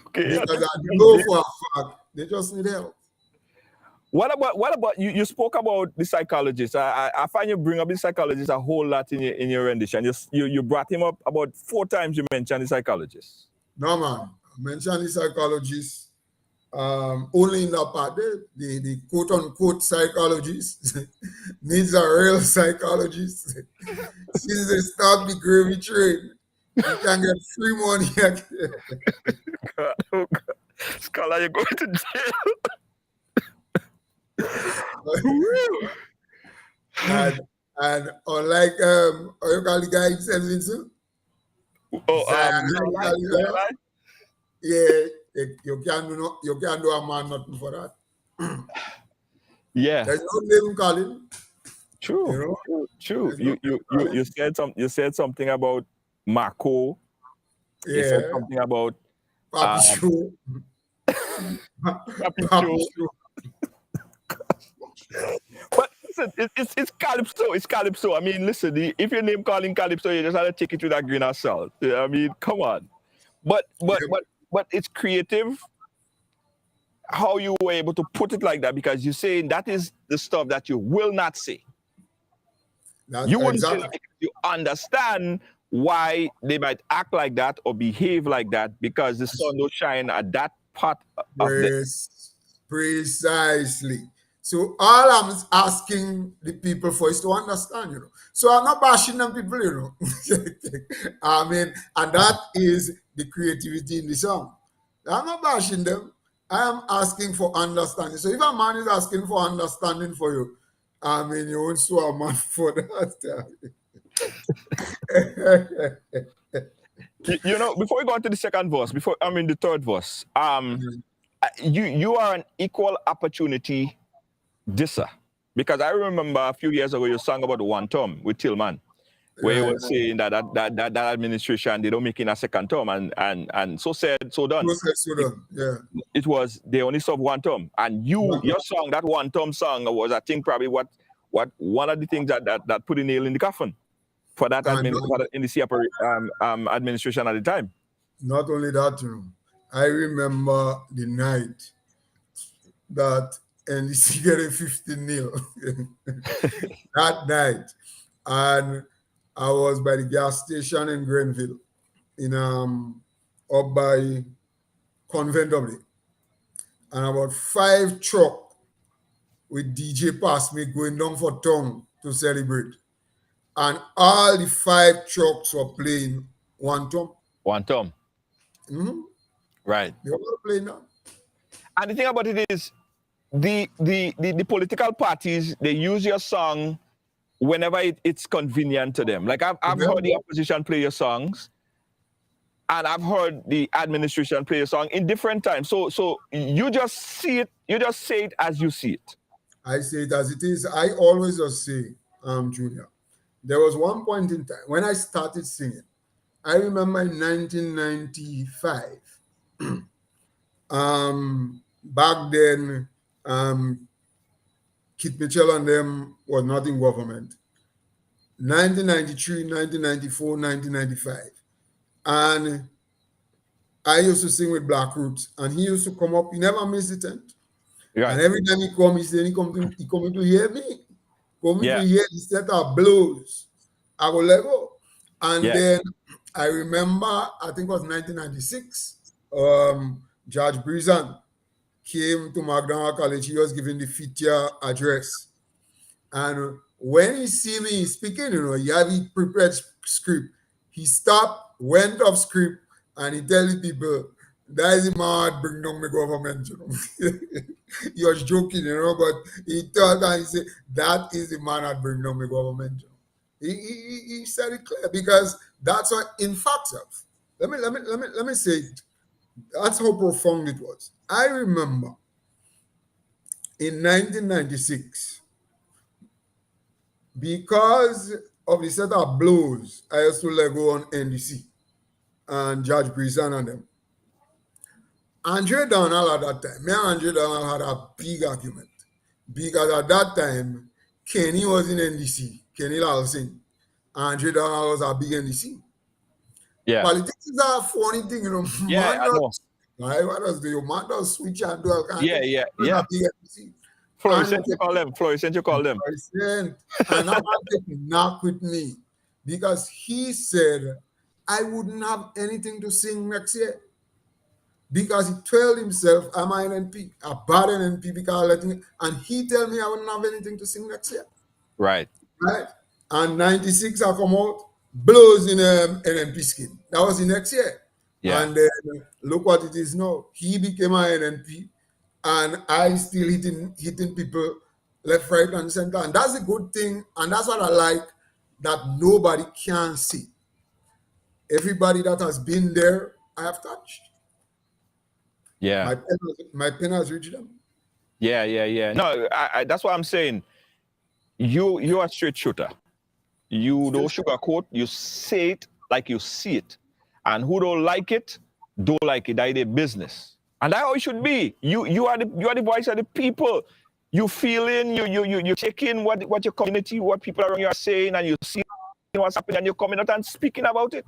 Okay. Because I know for a fact they just need help. What about you spoke about the psychologist. I find you bring up the psychologist a whole lot in your rendition. You brought him up about 4 times. You mentioned the psychologist. No man, I mentioned the psychologist only in that part. The quote unquote psychologist needs a real psychologist. Since they start the gravy train, you can get free money. God. Scholar, you're going to jail. and unlike how you call the guy in St. Vincent? Lion, Lion? Yeah, you can't do you can't do a man nothing for that. Yeah. There's no name calling. True. You know? True. There's no name calling. You said something about Marco. You said Yeah, something about Papi um Show. Papi Papi Joe. Show. But listen, it's Calypso. It's Calypso. I mean, listen, if your name calling Calypso, you just have to take it with a grain of salt. I mean, come on. But Yeah, it's creative how you were able to put it like that, because you're saying that is the stuff that you will not say. that's You wouldn't say exactly. that because you understand why they might act like that or behave like that, because the sun don't shine at that part of the. Precisely. So all I'm asking the people for is to understand, you know. So I'm not bashing them people, you know. I mean, and that is the creativity in the song. I'm not bashing them. I am asking for understanding. So if a man is asking for understanding for you, I mean, you won't sue a man for that. You know, before we go on to the second verse, the third verse, you are an equal opportunity disser, because I remember a few years ago you sang about one term with Tillman, where you Right. were saying that administration, they don't make in a second term, and so said, so done. Process so done. Yeah. It was they only serve one term, and your song, that one term song, was, I think, probably what one of the things that put a nail in the coffin for that And for the NDC administration at the time. not only that, you know, I remember the night that NDC get a 15-0 that night. And I was by the gas station in Grenville, in up by Convent W. And about 5 truck with DJ past me going down for town to celebrate. And all the 5 trucks were playing one tom. One term, right? They were all playing now. And the thing about it is, the political parties, they use your song whenever it's convenient to them. Like I've heard the opposition play your songs, and I've heard the administration play your song in different times. So you just see it, you just say it as you see it. I say it as it is. I always just say, Junior, there was one point in time when I started singing. I remember in 1995. Back then, Kit Mitchell and them was not in government. 1993, 1994, 1995. And I used to sing with Black Roots, and he used to come up. He never missed the tent. Right. And every time he come, he said he coming to hear me. Coming Yeah. to hear the set of blows. I go let go. And Yeah. then I remember, I think it was 1996, Judge Breezan came to McDonald College. He was giving the fifth year address. And when he see me speaking, you know, he had the prepared script. He stopped, went off script, and he tell the people, that is the man bring down the government, you know. He was joking, you know, but he thought and he said, that is the man that bring down the government, you know. He said it clear, because that's what in fact let me say it. That's how profound it was. I remember in 1996, because of the set of blows, I used to let go on NDC and Judge Breezan and them. Andre Donald at that time, me and Andre Donald had a big argument, because at that time, Kenny was in NDC, Kenny Lalsing. Andre Donald was a big NDC. Yeah. Politics is a funny thing, you know. Yeah, I know. Right? What does the man does switch and do all kinds Yeah, of yeah, things. yeah. A big NDC. Florissant, you call them. Florissant, you call them. And that man take knock with me, because he said I wouldn't have anything to sing next year, because he told himself I'm an NP, a bad NP, because I let me, and he tell me I wouldn't have anything to sing next year. Right. Right? And 96 I come out, blows in NNP skin. That was the next year. Yeah. And then look what it is now. He became an NNP. and I still hitting people left, right, and center. And that's a good thing. And that's what I like, that nobody can see. Everybody that has been there, I have touched. Yeah. My pen has reached them. Yeah. No, that's what I'm saying. You're a straight shooter. You don't sugarcoat. You say it like you see it. And who don't like it, don't like it. That's their business. And that's how it should be. You are the voice of the people. You feel in, you take in what your community, what people around you are saying, and you see what's happening, and you're coming out and speaking about it.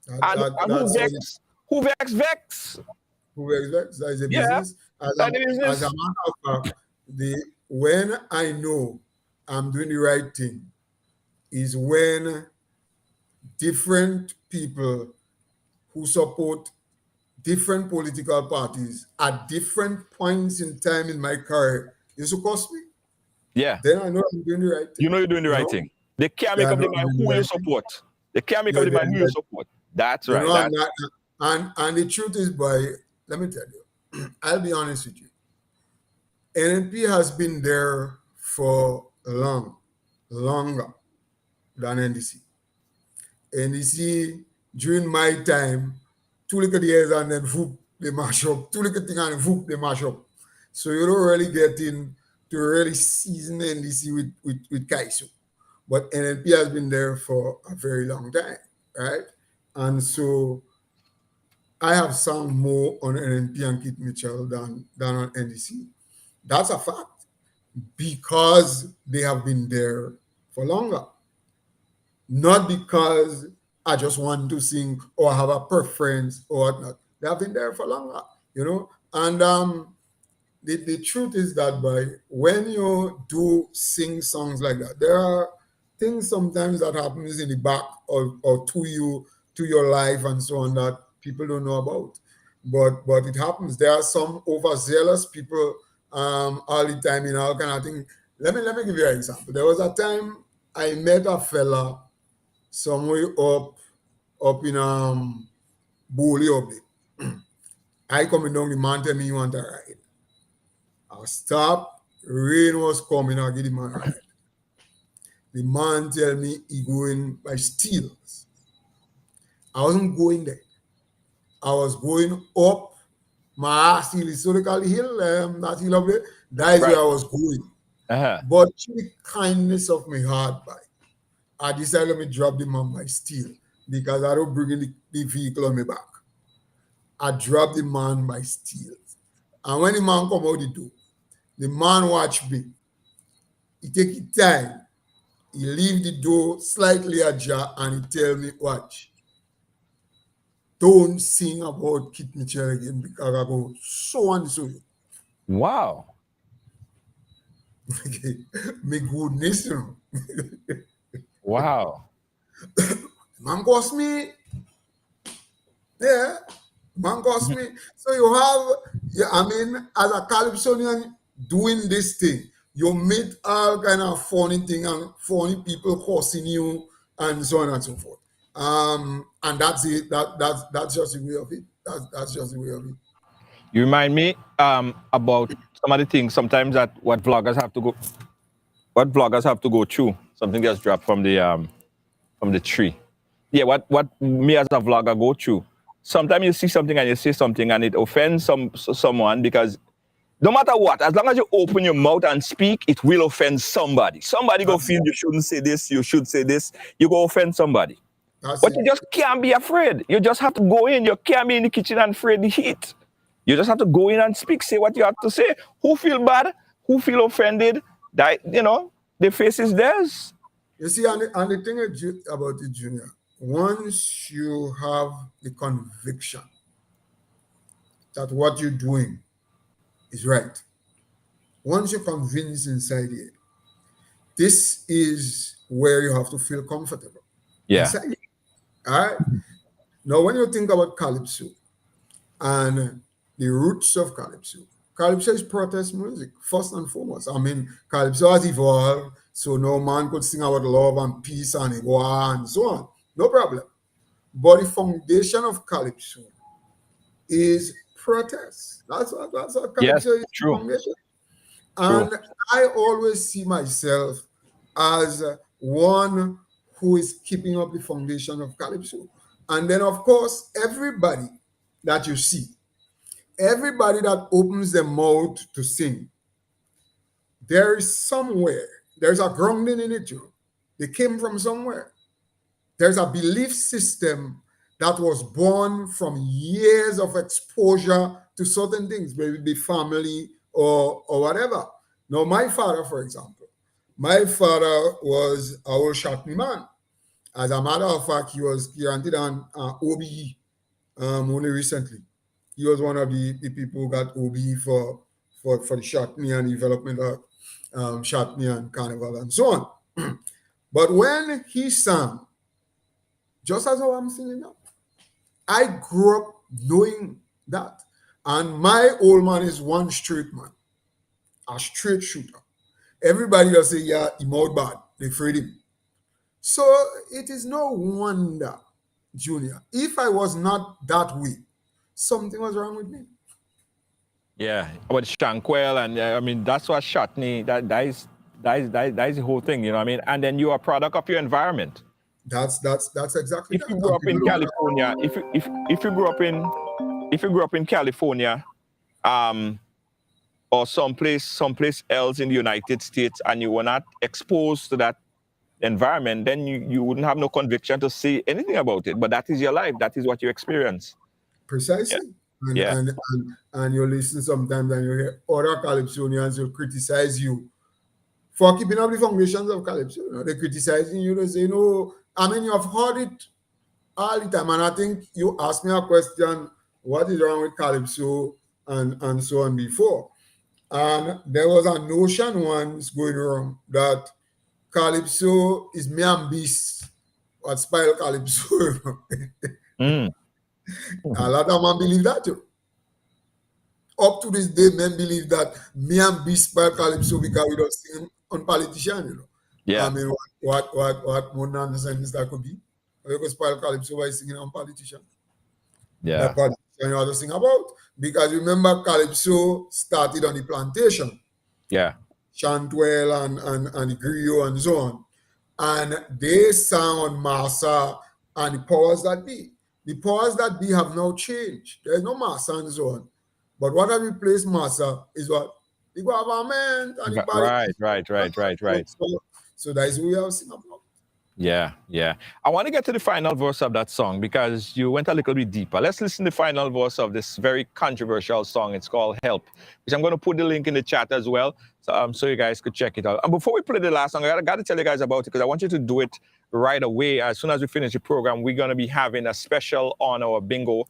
And who vex? Who vex? Who vex? That is a Yeah, business. As a matter of fact, when I know I'm doing the right thing is when different people who support different political parties at different points in time in my career used to cost me. Yeah. Then I know I'm doing the right thing. You know you're doing the right thing. They can't make up their mind who you support. They can't make up their mind who you support. That's right. And the truth is, let me tell you, I'll be honest with you. NNP has been there for longer than NDC. NDC, during my time, 2 little years and then whoop, they mash up. 2 little things and whoop, they mash up. So you don't really get in to really season NDC with Kaiso. But NNP has been there for a very long time, right? And so I have sung more on NNP and Kit Mitchell than on NDC. That's a fact, because they have been there for longer. Not because I just want to sing or have a preference or whatnot. They have been there for longer, And the truth is that when you do sing songs like that, there are things sometimes that happens in the back or to your life and so on that people don't know about. But it happens. There are some overzealous people all the time in all kind of thing. Let me give you an example. There was a time I met a fella somewhere up in Boli up there. I coming down, the man tell me he want a ride. I stop, rain was coming, I give the man a ride. The man tell me he going by Steels. I wasn't going there. I was going up my historical hill, that hill up there. That is where I was going. But through the kindness of my heart, I decided let me drop the man by Steel, because I don't bring in the vehicle on my back. I dropped the man by Steel. And when the man come out the door, the man watch me. He take his time. He leave the door slightly ajar and he tell me, watch, don't sing about Kit Mitchell again, because I go so and so. Wow. My goodness, Wow. Man cost me. Yeah. Man cost me. So you have, as a Calypsonian doing this thing, you meet all kind of funny thing and funny people cursing you and so on and so forth. And that's it. That's just the way of it. That's just the way of it. You remind me about some of the things sometimes that what vloggers have to go through. Something gets dropped from the tree. Yeah, what me as a vlogger go through. Sometimes you see something and you say something and it offends someone, because no matter what, as long as you open your mouth and speak, it will offend somebody. Somebody go feel you shouldn't say this, you should say this. You go offend somebody. But you just can't be afraid. You just have to go in. You can't be in the kitchen and afraid the heat. You just have to go in and speak, say what you have to say. Who feel bad? Who feel offended? That, the face is theirs. You see, and the thing about it, Junior, once you have the conviction that what you're doing is right, once you're convinced inside it, this is where you have to feel comfortable. Yeah. Inside it. All right? Now, when you think about Calypso and the roots of Calypso, Calypso is protest music, first and foremost. Calypso has evolved, so no man could sing about love and peace and Igua and so on. No problem. But the foundation of Calypso is protest. That's what Yes, Calypso is true. foundation. And I always see myself as one who is keeping up the foundation of Calypso. And then, of course, everybody that you see, everybody that opens their mouth to sing, there is somewhere, there's a grounding in it too. They came from somewhere. There's a belief system that was born from years of exposure to certain things, maybe the family or whatever. Now, my father, for example, my father was a old Shawnee man. As a matter of fact, he was granted an OBE only recently. He was one of the people who got OBE for the Shawnee and development of Shawnee and carnival and so on. But when he sang, just as how I'm singing now, I grew up knowing that. And my old man is one straight man, a straight shooter. Everybody will say, yeah, he mouth bad. They afraid him. So it is no wonder, Junior, if I was not that way, something was wrong with me. Yeah, but Shankwell, and I mean, that's what shot me. That is the whole thing, you know what I mean? And then you are a product of your environment. That's exactly If you grew up in California, if you grew up in California, or someplace else in the United States, and you were not exposed to that environment, then you wouldn't have no conviction to say anything about it. But that is your life. That is what you experience. Precisely. Yeah. And you listen sometimes and you hear other Calypsonians will criticize you for keeping up the foundations of Calypso. You know, they're criticizing you. They say, no, I mean, you have heard it all the time. And I think you asked me a question, what is wrong with Calypso and so on before. And there was a notion once going around that Calypso is me and beast, what spell Calypso. A lot of men believe that too. Up to this day, men believe that me and beast spell Calypso because we don't sing on politician, you know. Yeah. I mean, what more nonsense that could be? We could spell Calypso by singing on politician. Yeah. That politician you have to sing about. Because remember, Calypso started on the plantation. Yeah. Chantwell and the griot and so on. And they sang on Massa and the powers that be. The powers that be have now changed. There's no Massa and so on. But what have replaced Massa is what? The government and the Right. So that is what we have seen about. Yeah. I want to get to the final verse of that song because you went a little bit deeper. Let's listen to the final verse of this very controversial song. It's called Help, which I'm going to put the link in the chat as well, so you guys could check it out. And before we play the last song, I got to tell you guys about it because I want you to do it right away. As soon as we finish the program, we're going to be having a special on our bingo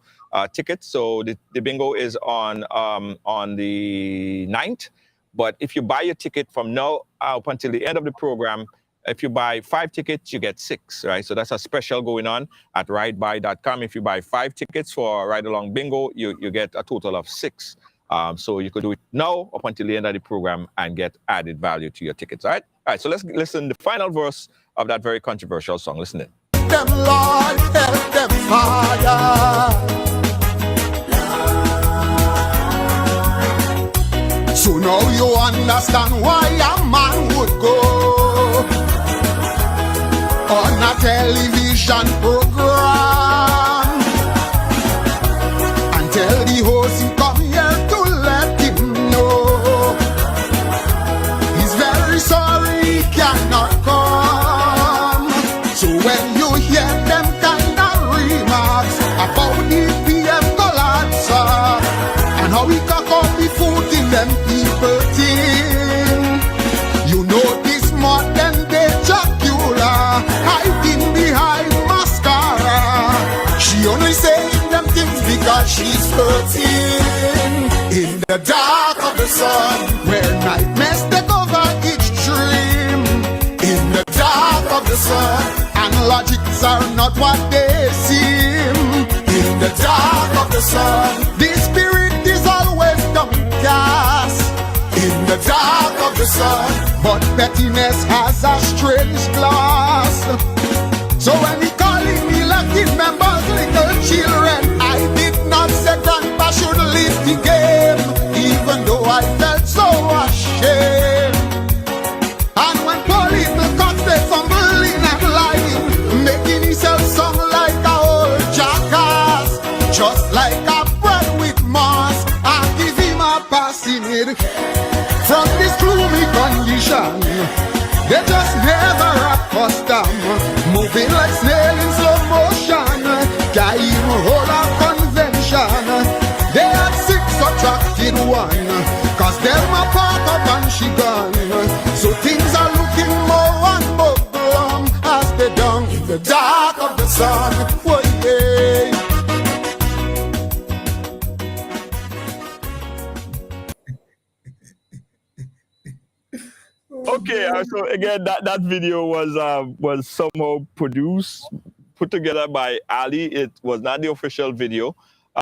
ticket. So the bingo is on the 9th. But if you buy your ticket from now up until the end of the program, if you buy 5 tickets, you get 6, right? So that's a special going on at ridebuy.com. If you buy 5 tickets for Ridealong Bingo, you get a total of 6. So you could do it now up until the end of the program and get added value to your tickets, all right? All right, so let's listen to the final verse of that very controversial song. Listen in. Them Lord, help them, Father. So now you understand why a man would go on a television program and tell the host he come here to let him know he's very sorry he cannot come. So when you hear them kind of remarks about the PM collapse and how we cock up the food in them people thing, you know this more than they Dracula hiding behind mascara. She only saying them things because she's hurting. In the dark of the sun, where nightmares take over each dream. In the dark of the sun, and logics are not what they seem. In the dark of the sun, the spirit is always downcast. In the dark of the sun, but pettiness has a strange glass. So when he calling me like his members, little children, I did not say grandpa should live the game, even though I felt so ashamed. And when poor little cock they fumbling and lying, making himself sound like a old jackass, just like a bread with moss, I give him a passing it. From this gloomy condition, they just never accustomed, moving like snail in slow motion, can't even hold a convention. They had 6 attracted one, cause them a park up and she gone. So things are looking more and more glum as they down in the dark of the sun. Oh, yeah. Okay, so again, that video was somehow produced, put together by Ali. It was not the official video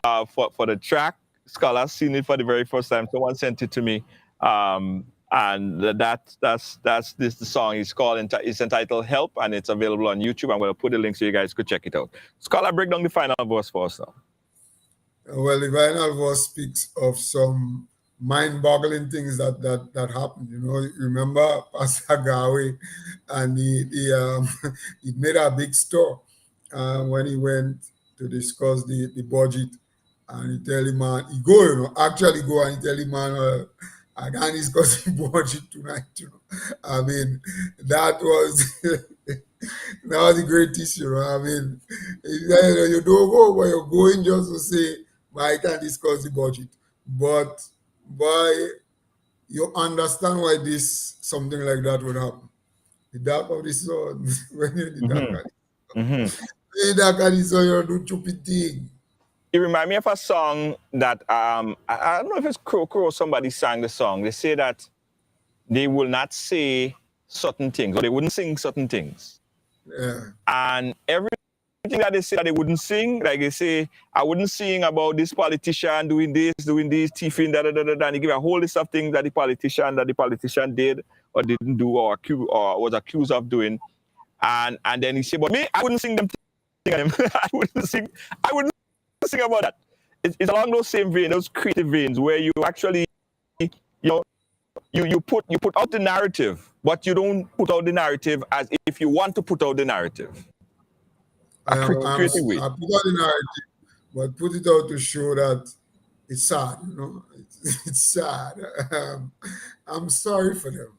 for the track. Scholar seen it for the very first time. Someone sent it to me, and that's the song. It's entitled "Help," and it's available on YouTube. I'm going to put the link so you guys could check it out. Scholar, break down the final verse for us now. Well, the final verse speaks of some mind-boggling things that happened. You know, remember Pastor Gawe, and he made a big store when he went to discuss the budget, and he tell him, man, he go, you know, actually go and he tell him, man, I can't discuss the budget tonight. You know, I mean, that was that was the greatest. You know, I mean, you don't go where you're going just to say, I can't discuss the budget, but boy, you understand why something like that would happen. The dark of the sun, when you're in the dark of the sun, in the dark of the sun, you do stupid thing. It reminds me of a song that I don't know if it's Crow somebody sang the song. They say that they will not say certain things, or they wouldn't sing certain things. Yeah. And everything that they say that they wouldn't sing, like they say, I wouldn't sing about this politician doing this, thieving, and they give a whole list of things that the politician did or didn't do or was accused of doing. And then he said, but me, I wouldn't sing them things. I wouldn't sing about that. It's along those same veins, those creative veins, where you actually, you know, you put out the narrative, but you don't put out the narrative as if you want to put out the narrative. I put out the narrative, but put it out to show that it's sad, you know. It's sad. I'm sorry for them.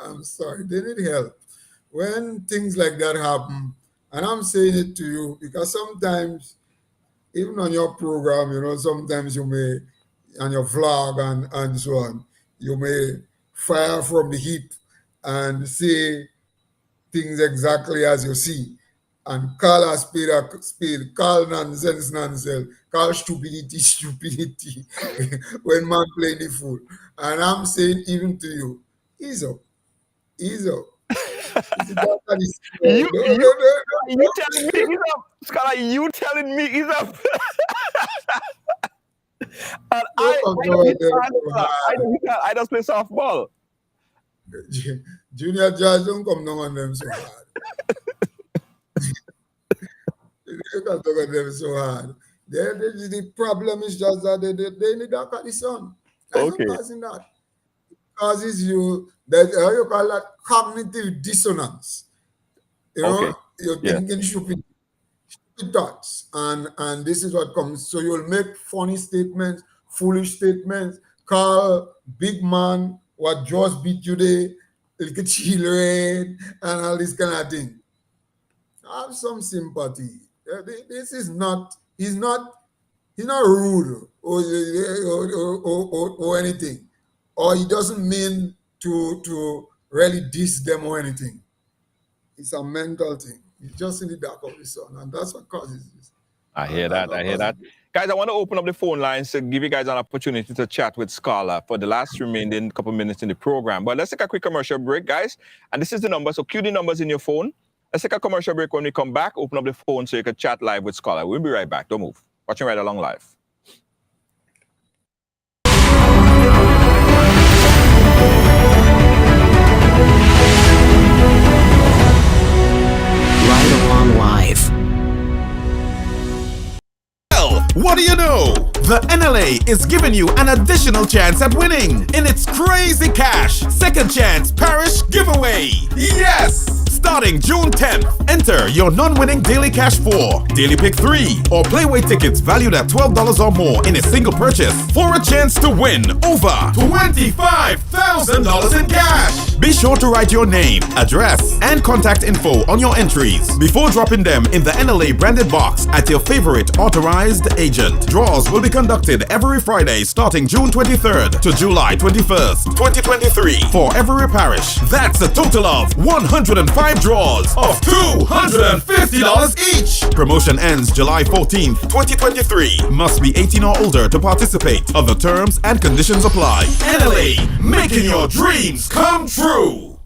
I'm sorry. They need help. When things like that happen, and I'm saying it to you because sometimes, even on your program, you know, sometimes you may, on your vlog and so on, you may fire from the hip and say things exactly as you see. And call a spade, call nonsense, call stupidity, when man playing the fool. And I'm saying even to you, ease up. You telling me ease up, Scholar, you telling me ease up. And I just play softball. Junior Judge don't come down on them so hard. You can't talk on them so hard. The problem is just that they need to cut the sun. That's okay. not causing that. It causes you that, how you call that, cognitive dissonance. You know, Okay. you're thinking stupid thoughts, and this is what comes. So you'll make funny statements, foolish statements, call big man what just beat you there, little children, and all this kind of thing. Have some sympathy. This is not. He's not rude or anything, or he doesn't mean to really diss them or anything. It's a mental thing. It's just in the dark of the sun, and that's what causes this. I hear that. Guys, I want to open up the phone lines to give you guys an opportunity to chat with Scholar for the last remaining couple minutes in the program. But let's take a quick commercial break, guys. And this is the number, so cue the numbers in your phone. Let's take a commercial break. When we come back, open up the phone so you can chat live with Scholar. We'll be right back. Don't move. Watching Ridealong Live. Ridealong Live. What do you know? The NLA NLA is giving you an additional chance at winning in its Crazy Cash Second Chance Parish Giveaway. Yes! Starting June 10th, enter your non-winning Daily Cash 4, Daily Pick 3, or Playway tickets valued at $12 or more in a single purchase for a chance to win over $25,000 in cash. Be sure to write your name, address, and contact info on your entries before dropping them in the NLA branded box at your favorite authorized agent. Draws will be conducted every Friday starting June 23rd to July 21st, 2023 for every parish. That's a total of 105 draws of $250 each. Promotion ends July 14th, 2023. Must be 18 or older to participate. Other terms and conditions apply. NLA, making your dreams come true.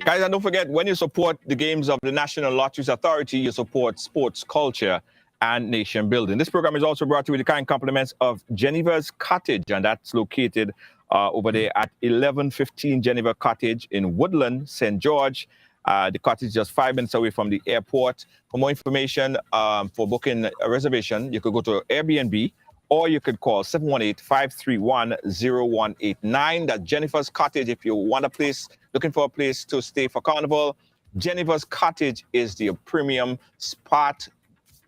Guys, and don't forget, when you support the games of the National Lotteries Authority, you support sports, culture, and nation building. This program is also brought to you with the kind compliments of Geneva's Cottage, and that's located over there at 1115 Geneva Cottage in Woodland, St. George. The cottage is just 5 minutes away from the airport. For more information, for booking a reservation, you could go to Airbnb, or you could call 718-531-0189. That's Jennifer's Cottage. If you want a place, looking for a place to stay for Carnival, Jennifer's Cottage is the premium spot,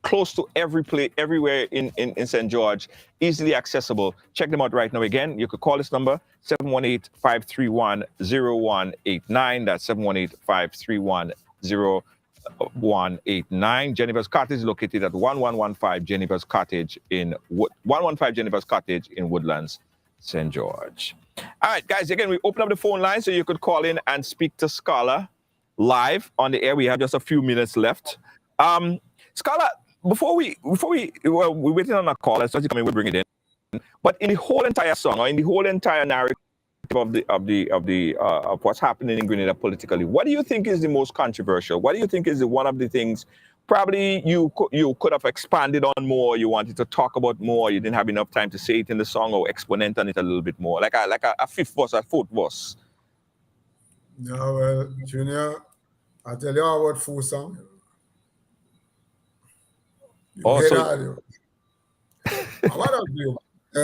close to everywhere in St. George, easily accessible. Check them out right now. Again, you could call this number, 718-531-0189. That's 718-531-0189. Geneva's Cottage is located at 1115 Geneva's Cottage in Woodlands, St. George. All right, guys, again, we open up the phone line so you could call in and speak to Scholar live on the air. We have just a few minutes left. Scholar, before we're waiting on a call, as soon as you come in, we'll bring it in. But in the whole entire song, or in the whole entire narrative of what's happening in Grenada politically, what do you think is the most controversial? What do you think is one of the things probably you could have expanded on more, you wanted to talk about more, you didn't have enough time to say it in the song, or exponent on it a little bit more, like a fifth verse, a fourth verse? No, well, Junior, I tell you about full song. Oh, so what are you? A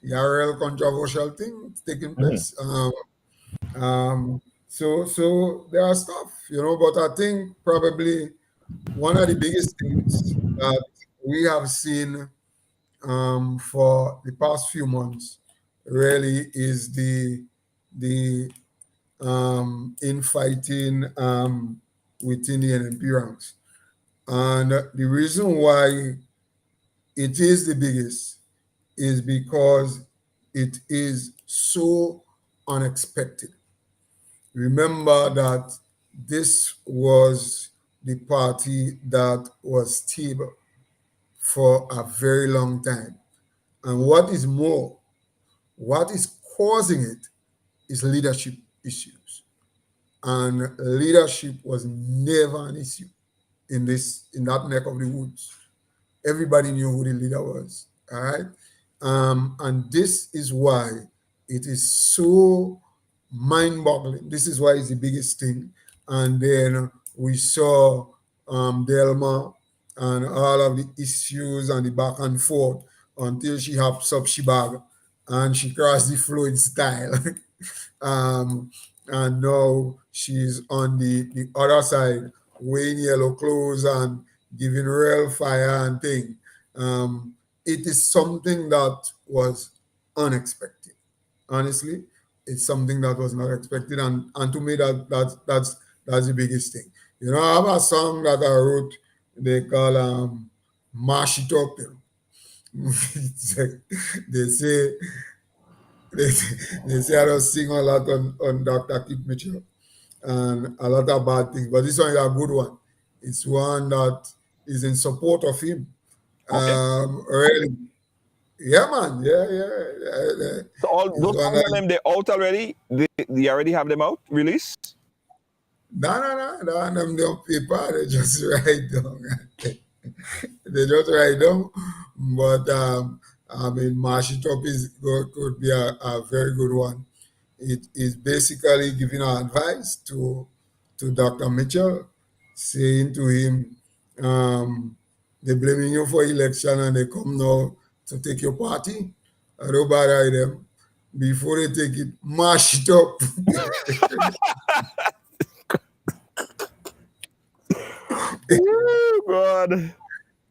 real controversial thing taking place. So there are stuff, but I think probably one of the biggest things that we have seen for the past few months really is the infighting within the NNP ranks. And the reason why it is the biggest is because it is so unexpected. Remember that this was the party that was stable for a very long time. And what is more, what is causing it is leadership issues. And leadership was never an issue in that neck of the woods. Everybody knew who the leader was, all right? And this is why it is so mind-boggling. This is why it's the biggest thing. And then we saw Delma and all of the issues and the back and forth until she hops up she bag and she crossed the flow in style. And now she's on the other side, wearing yellow clothes and giving real fire and thing. It is something that was unexpected. Honestly, it's something that was not expected, and to me that's the biggest thing. I have a song that I wrote. They call "Mash It Up." They say I don't sing a lot on Dr. Keith Mitchell and a lot of bad things, but this one is a good one. It's one that is in support of him. Okay. Really. Yeah, man. Yeah. So all those songs of them, they're out already? They already have them out, released? No. Them don't paper. They just write down. They just write down. But Mash It Up could be a very good one. It is basically giving advice to Dr. Mitchell, saying to him, they blaming you for election and they come now to take your party. I don't bother them. Before they take it, mash it up. Oh, God.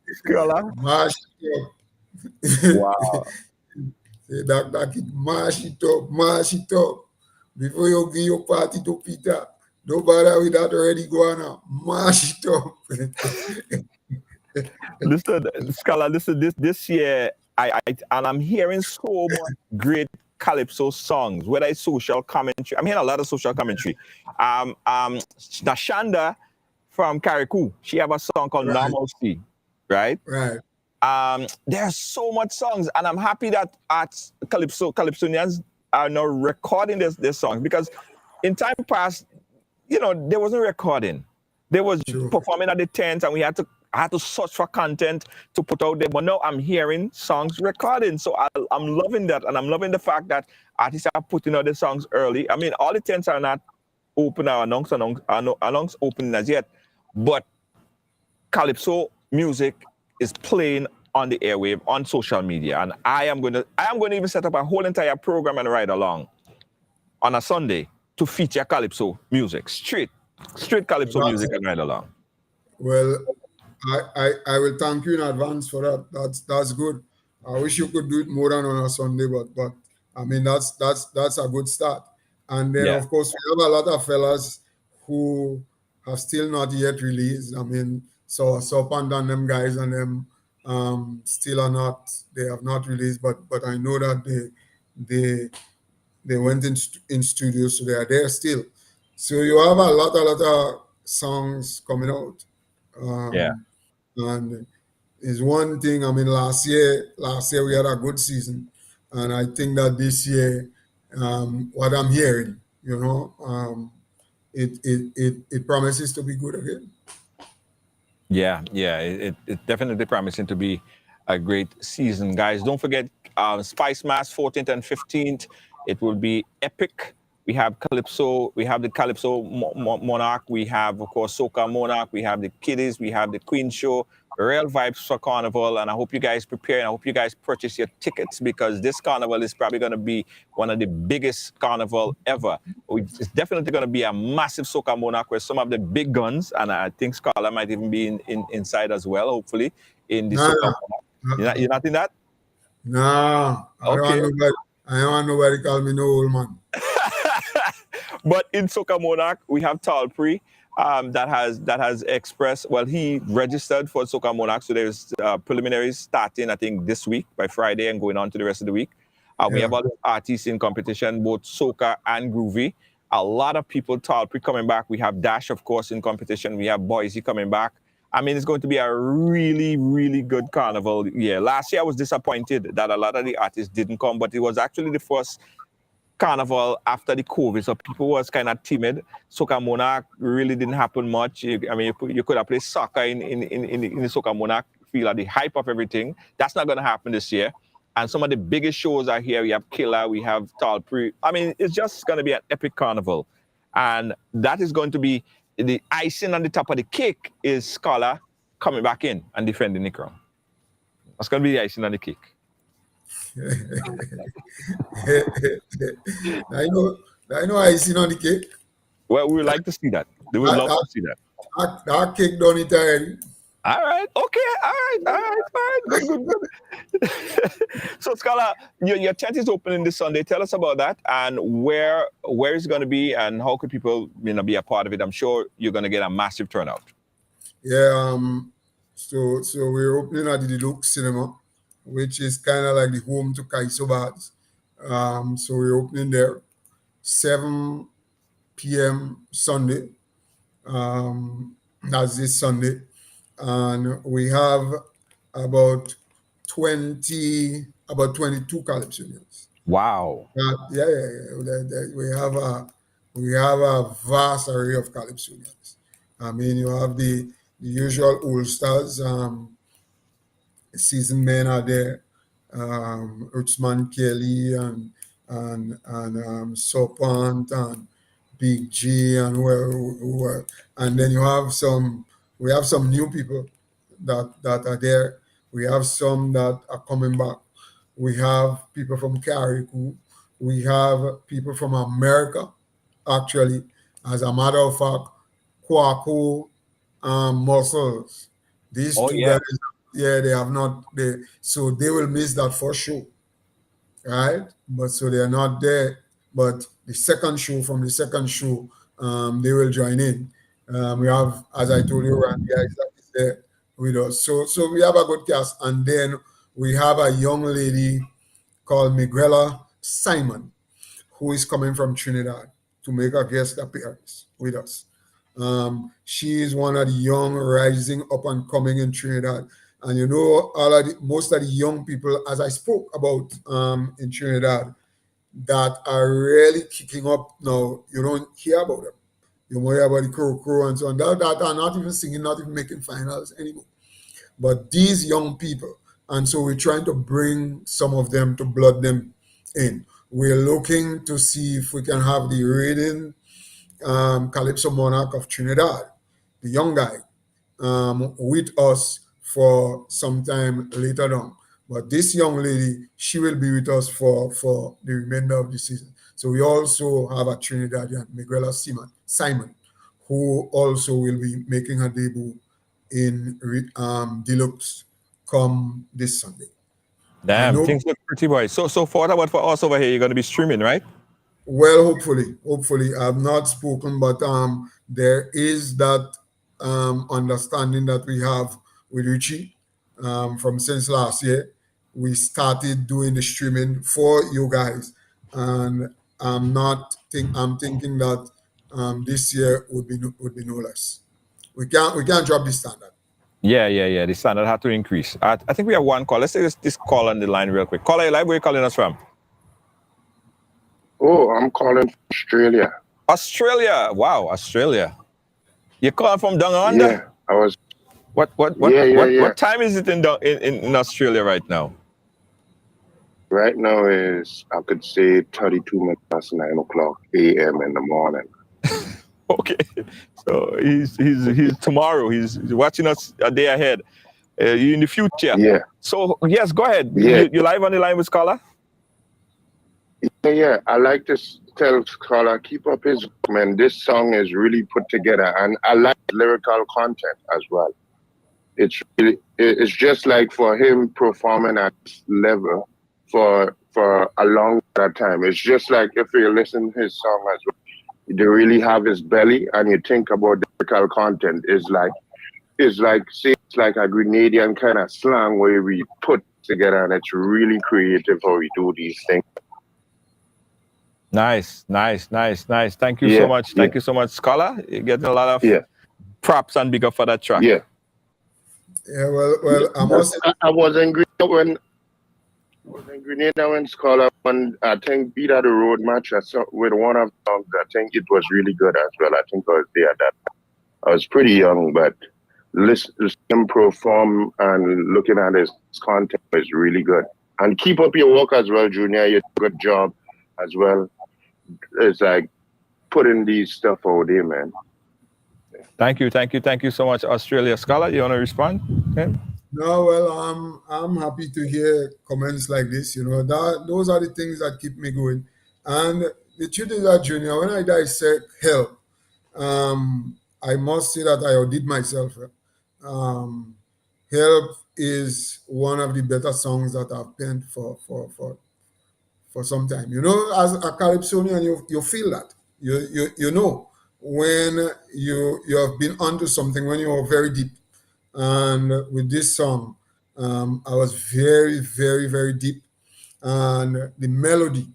Scholar. Mash it up. Wow. Say that kid, mash it up, mash it up. Before you give your party to Peter, don't bother with that already going on. Mash it up. Listen, Scholar, listen, this year, and I'm hearing so much great Calypso songs, whether it's social commentary. I'm hearing a lot of social commentary. Nashanda from Karikou, she have a song called Right. Normalcy, right? Right. There's so much songs, and I'm happy that Calypsonians are now recording their songs, because in time past, there wasn't recording. There was True. performing at the tents, and I had to search for content to put out there. But now I'm hearing songs recording, so I'm loving that, and I'm loving the fact that artists are putting out the songs early. I mean, all the tents are not open or announced open as yet, but Calypso music is playing on the airwave, on social media, and I am going to even set up a whole entire program and ride along on a Sunday to feature Calypso music, straight Calypso music and ride along. Well, I will thank you in advance for that. That's good. I wish you could do it more than on a Sunday, but I mean that's a good start. And then of course we have a lot of fellas who have still not yet released. I mean, so Panda and them guys and them still are not. They have not released, but I know that they went in studio, so they are there still. So you have a lot of songs coming out. And is one thing. I mean, last year we had a good season, and I think that this year, what I'm hearing, it promises to be good again. Yeah, it definitely promising to be a great season, guys. Don't forget Spice Mass 14th and 15th. It will be epic. We have Calypso, we have the Calypso Monarch, we have, of course, Soca Monarch, we have the Kiddies, we have the Queen Show, real vibes for Carnival, and I hope you guys prepare, and I hope you guys purchase your tickets, because this Carnival is probably going to be one of the biggest Carnival ever. It's definitely going to be a massive Soca Monarch with some of the big guns, and I think Scholar might even be inside as well, hopefully, in the Soca Monarch. You're not in that? No, I don't want nobody call me no old man. But in Soca Monarch, we have Talpri that has expressed, well, he registered for Soca Monarch, so there's preliminaries starting, I think, this week by Friday and going on to the rest of the week. We have other artists in competition, both Soca and Groovy. A lot of people, Talpri coming back. We have Dash, of course, in competition. We have Boise coming back. I mean, it's going to be a really, really good Carnival year. Last year, I was disappointed that a lot of the artists didn't come, but it was actually the first Carnival after the COVID, so people was kind of timid. Soca Monarch really didn't happen much. You could have played soccer in the Soca Monarch, feel like the hype of everything. That's not going to happen this year. And some of the biggest shows are here. We have Killer, we have Talpri. I mean, it's just going to be an epic Carnival. And that is going to be the icing on the top of the cake is Scholar coming back in and defending the crown. That's going to be the icing on the cake. I know icing on the cake. Well, we would like to see that. They would love to see that. That cake done it already. All right. Okay. All right. Fine. Good. So, Scholar, your tent is opening this Sunday. Tell us about that and where it's going to be and how could people be a part of it. I'm sure you're going to get a massive turnout. Yeah. So we're opening at the Deluxe Cinema, which is kind of like the home to Kaiso bars. So we're opening there 7 p.m. Sunday. That's this Sunday. And we have about 22 Calypsonians. Wow. Yeah. We have a vast array of Calypsonians. I mean, you have the usual old stars. Seasoned men are there. Utsman Kelly and Sopant and Big G and who are, and then we have some new people that are there. We have some that are coming back. We have people from Carriacou. We have people from America, actually. As a matter of fact, Kwaku Muscles. These Oh, two yeah. guys, yeah, they have not, so they will miss that first show, right? But so they are not there. But the second show, from the second show, they will join in. We have, as I told you, Randy Isaac is there with us. So we have a good cast. And then we have a young lady called Miguela Simon, who is coming from Trinidad to make a guest appearance with us. She is one of the young rising up and coming in Trinidad. And you know, most of the young people, as I spoke about in Trinidad, that are really kicking up now, you don't hear about them. You might hear about the Crow and so on, that are not even singing, not even making finals anymore. But these young people, and so we're trying to bring some of them to blood them in. We're looking to see if we can have the reigning Calypso monarch of Trinidad, the young guy, with us for some time later on. But this young lady, she will be with us for the remainder of the season. So we also have a Trinidadian, Miguela Simon, who also will be making her debut in Deluxe come this Sunday. I Damn, know. things look pretty boy. So for what about for us over here? You're going to be streaming, right? Well, hopefully, I've not spoken, but there is that understanding that we have with Richie from since last year. We started doing the streaming for you guys, and I'm thinking that this year would be no less. We can't drop the standard. Yeah. The standard had to increase. I think we have one call. Let's say this call on the line real quick. Caller, live, where are you calling us from? Oh, I'm calling from Australia. Australia. Wow, Australia. You're calling from down under? Yeah, I was. What time is it in Australia right now? Right now is, I could say, 32 minutes past 9 o'clock a.m. in the morning. Okay, so he's tomorrow. He's watching us a day ahead. In the future. Yeah. So yes, go ahead. Yeah. You live on the line with Scholar? Yeah. I like to tell Scholar, keep up his work, man. This song is really put together, and I like lyrical content as well. It's just like for him performing at this level for a long time. It's just like if you listen to his song as well, you really have his belly, and you think about the lyrical content. It's like a Grenadian kind of slang where we put together, and it's really creative how we do these things. Nice. Thank you so much. Thank you so much, Scholar. You're getting a lot of props and big up for that track. Yeah. Yeah, well, I was in Grenada when Scholar won, I think, Beat of the Road match with one of the songs. I think it was really good as well. I think I was there at that. I was pretty young, but listening to him perform and looking at his content is really good. And keep up your work as well, Junior. You do a good job as well. It's like putting these stuff out there, man. Thank you so much, Australia. Scholar, you want to respond? Okay. No, well, I'm happy to hear comments like this. You know, those are the things that keep me going. And the truth is that, Junior, when I dissect Help, I must say that I outdid myself. Help is one of the better songs that I've penned for some time. You know, as a Calypsonian, you feel that. You know when you have been onto something, when you are very deep. And with this song, I was very, very, very deep. And the melody,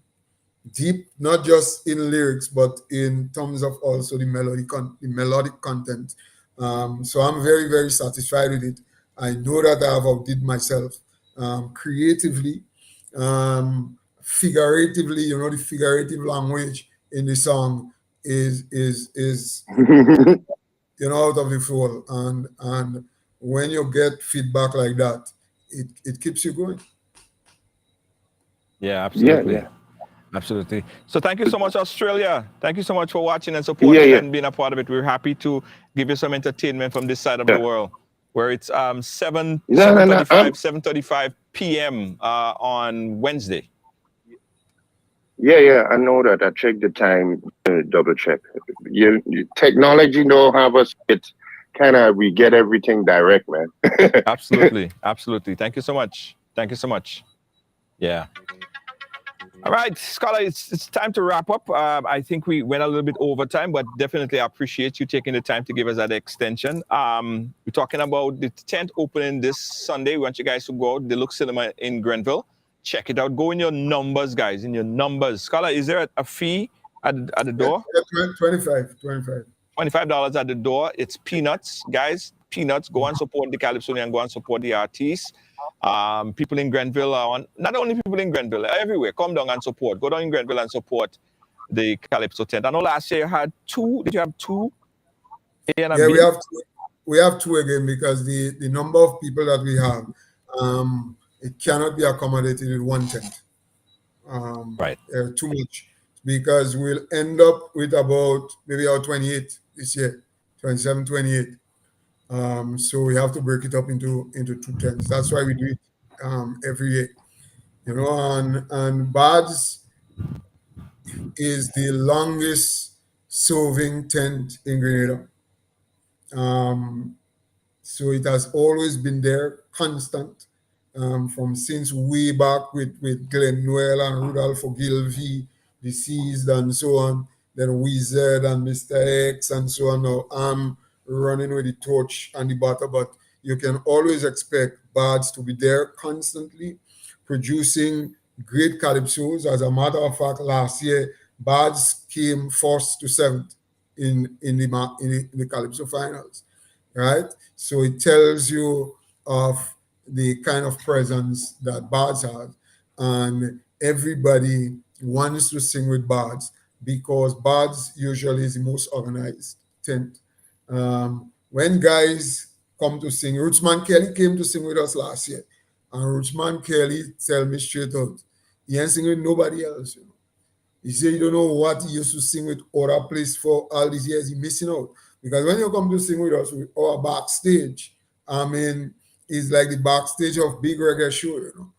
deep, not just in lyrics, but in terms of also the melodic content. So I'm very, very satisfied with it. I know that I have outdid myself creatively, figuratively. You know, the figurative language in the song is you know, out of this world. And when you get feedback like that, it keeps you going. Yeah, absolutely. Yeah. Absolutely. So thank you so much, Australia. Thank you so much for watching and supporting and being a part of it. We're happy to give you some entertainment from this side of the world. where it's 7:35 7:35 p.m. On Wednesday. Yeah, I know that. I checked the time, double check. Technology don't have us. It's kind of, we get everything direct, man. Absolutely. Thank you so much. Yeah. All right, Scholar, it's time to wrap up. I think we went a little bit over time, but definitely I appreciate you taking the time to give us that extension. We're talking about the tent opening this Sunday. We want you guys to go out, Deluxe Cinema in Grenville. Check it out. Go in your numbers, guys, in your numbers. Scholar, is there a fee at the door? $25. $25 at the door. It's peanuts, guys. Peanuts. Go and support the Calypso and go and support the artists. People in Grenville, not only people in Grenville, everywhere. Come down and support. Go down in Grenville and support the Calypso tent. I know last year you had 2. Did you have 2? A and yeah, B? we have 2 again because the number of people that we have, it cannot be accommodated in one tent. Right. Too much, because we'll end up with about maybe 28 this year, 27, 28. So we have to break it up into 2 tents. That's why we do it every year. You know, and Bad's is the longest serving tent in Grenada. So it has always been there, constant, from since way back with Glenn Noel and Rudolph Ogilvy, deceased, and so on. Then Wizard and Mr. X and so on. Now I'm running with the torch and the batter, but you can always expect Bads to be there constantly, producing great calypsos. As a matter of fact, last year, Bads came 1st to 7th in the Calypso finals, right? So it tells you of the kind of presence that Bads has, and everybody wants to sing with Bads because Bads usually is the most organized tent. When guys come to sing, Rootsman Kelly came to sing with us last year, and Rootsman Kelly tell me straight out, he ain't singing with nobody else. You know? He said you don't know what he used to sing with other place for all these years. He missing out. Because when you come to sing with us, with our backstage, I mean, it's like the backstage of big reggae show, you know.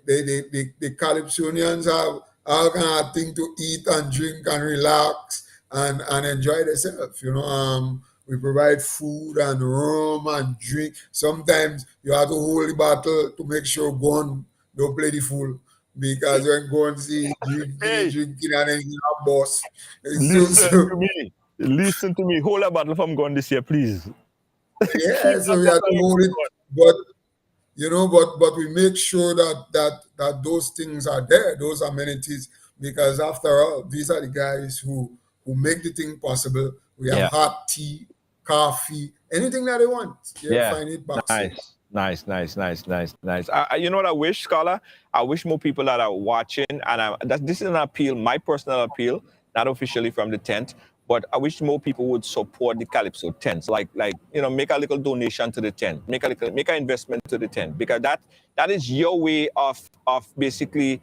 The Calypsonians have all kind of thing to eat and drink and relax and enjoy themselves, you know. We provide food and rum and drink. Sometimes you have to hold the bottle to make sure Gon don't play the fool. Because when Gon see drinking and then he's a boss. Listen to me. Hold a bottle from Gon this year, please. Yeah, so we have to hold it. But you know, but we make sure that those things are there, those amenities, because after all, these are the guys who make the thing possible. We have hot tea, coffee, anything that they want. Find it backstage. Nice. You know what I wish, Scholar? I wish more people that are watching, and this is an appeal, my personal appeal, not officially from the tent, but I wish more people would support the Calypso tents, like you know, make a little donation to the tent, make an investment to the tent, because that is your way of basically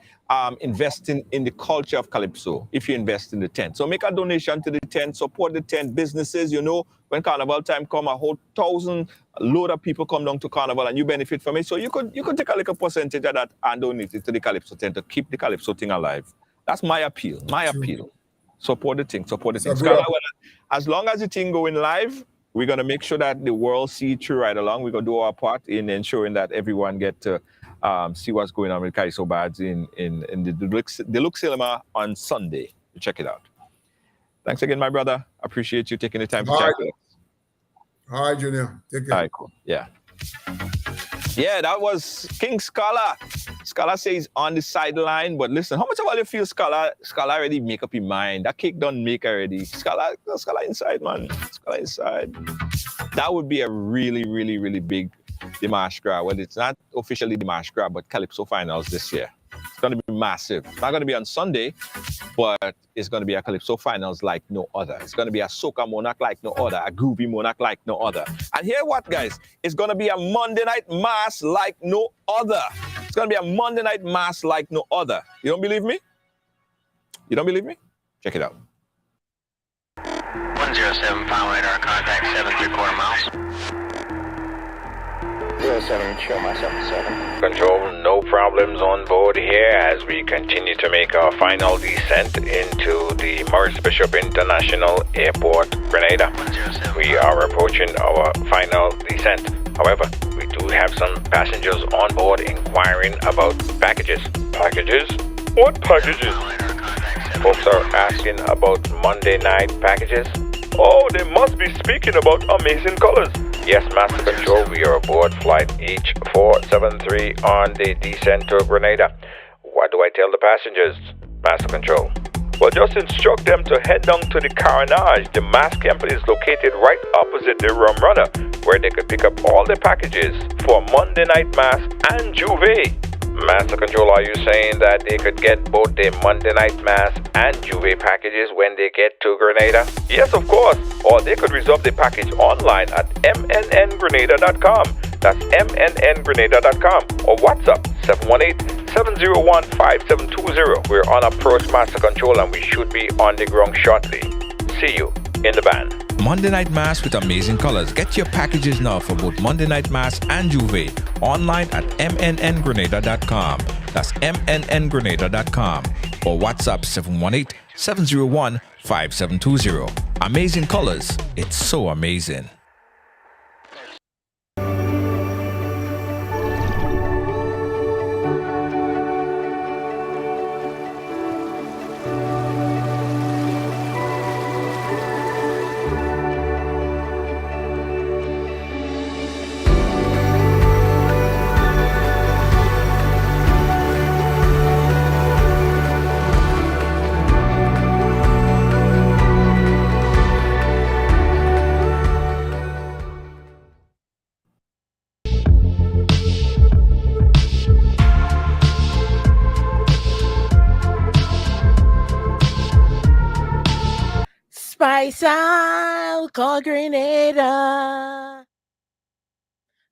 investing in the culture of Calypso. If you invest in the tent, so make a donation to the tent, support the tent businesses. You know, when Carnival time come, a whole 1,000 load of people come down to Carnival, and you benefit from it. So you could take a little percentage of that and donate it to the Calypso tent to keep the Calypso thing alive. That's my appeal. Appeal. Support the thing. Scholar, as long as the thing going live, we're going to make sure that the world see it through right along. We're going to do our part in ensuring that everyone get to see what's going on with Kaiso Bads in the Deluxe Cinema on Sunday. Check it out. Thanks again, my brother. Appreciate you taking the time to chat with us. All right, Junior. Take care. All right, cool. Yeah, that was King Scholar. Scholar says on the sideline, but listen, how much of all you feel Scholar already make up your mind? That cake done make already. Scholar inside, man. Scholar inside. That would be a really, really, really big Dimash Grab. Well, it's not officially Dimash Grab, but Calypso finals this year. It's going to be massive. It's not going to be on Sunday, but it's going to be a Calypso finals like no other. It's going to be a Soca Monarch like no other, a Groovy Monarch like no other. And hear what, guys? It's going to be a Monday night mass like no other. It's going to be a Monday night mass like no other. You don't believe me? Check it out. 107 final radar contact 7¾ miles. 07, show myself 7. Control, no problems on board here as we continue to make our final descent into the Maurice Bishop International Airport, Grenada. We are approaching our final descent. However, we do have some passengers on board inquiring about packages. Packages? What packages? Folks are asking about Monday night packages. Oh, they must be speaking about Amazing Colors. Yes, Master Control, we are aboard flight H473 on the descent to Grenada. What do I tell the passengers, Master Control? Well, just instruct them to head down to the Carnage. The mass camp is located right opposite the Rum Runner, where they could pick up all the packages for Monday night mass and Juve. Master Control, are you saying that they could get both the Monday night mass and Juve packages when they get to Grenada? Yes, of course. Or they could reserve the package online at mnngrenada.com. That's mnngrenada.com. Or WhatsApp 718-701-5720. We're on approach, Master Control, and we should be on the ground shortly. See you in the band. Monday Night Mass with Amazing Colors. Get your packages now for both Monday Night Mass and Juve online at mnngrenada.com. That's mnngrenada.com. Or WhatsApp 718-701-5720. Amazing Colors. It's so amazing. Spice out, call Grenada.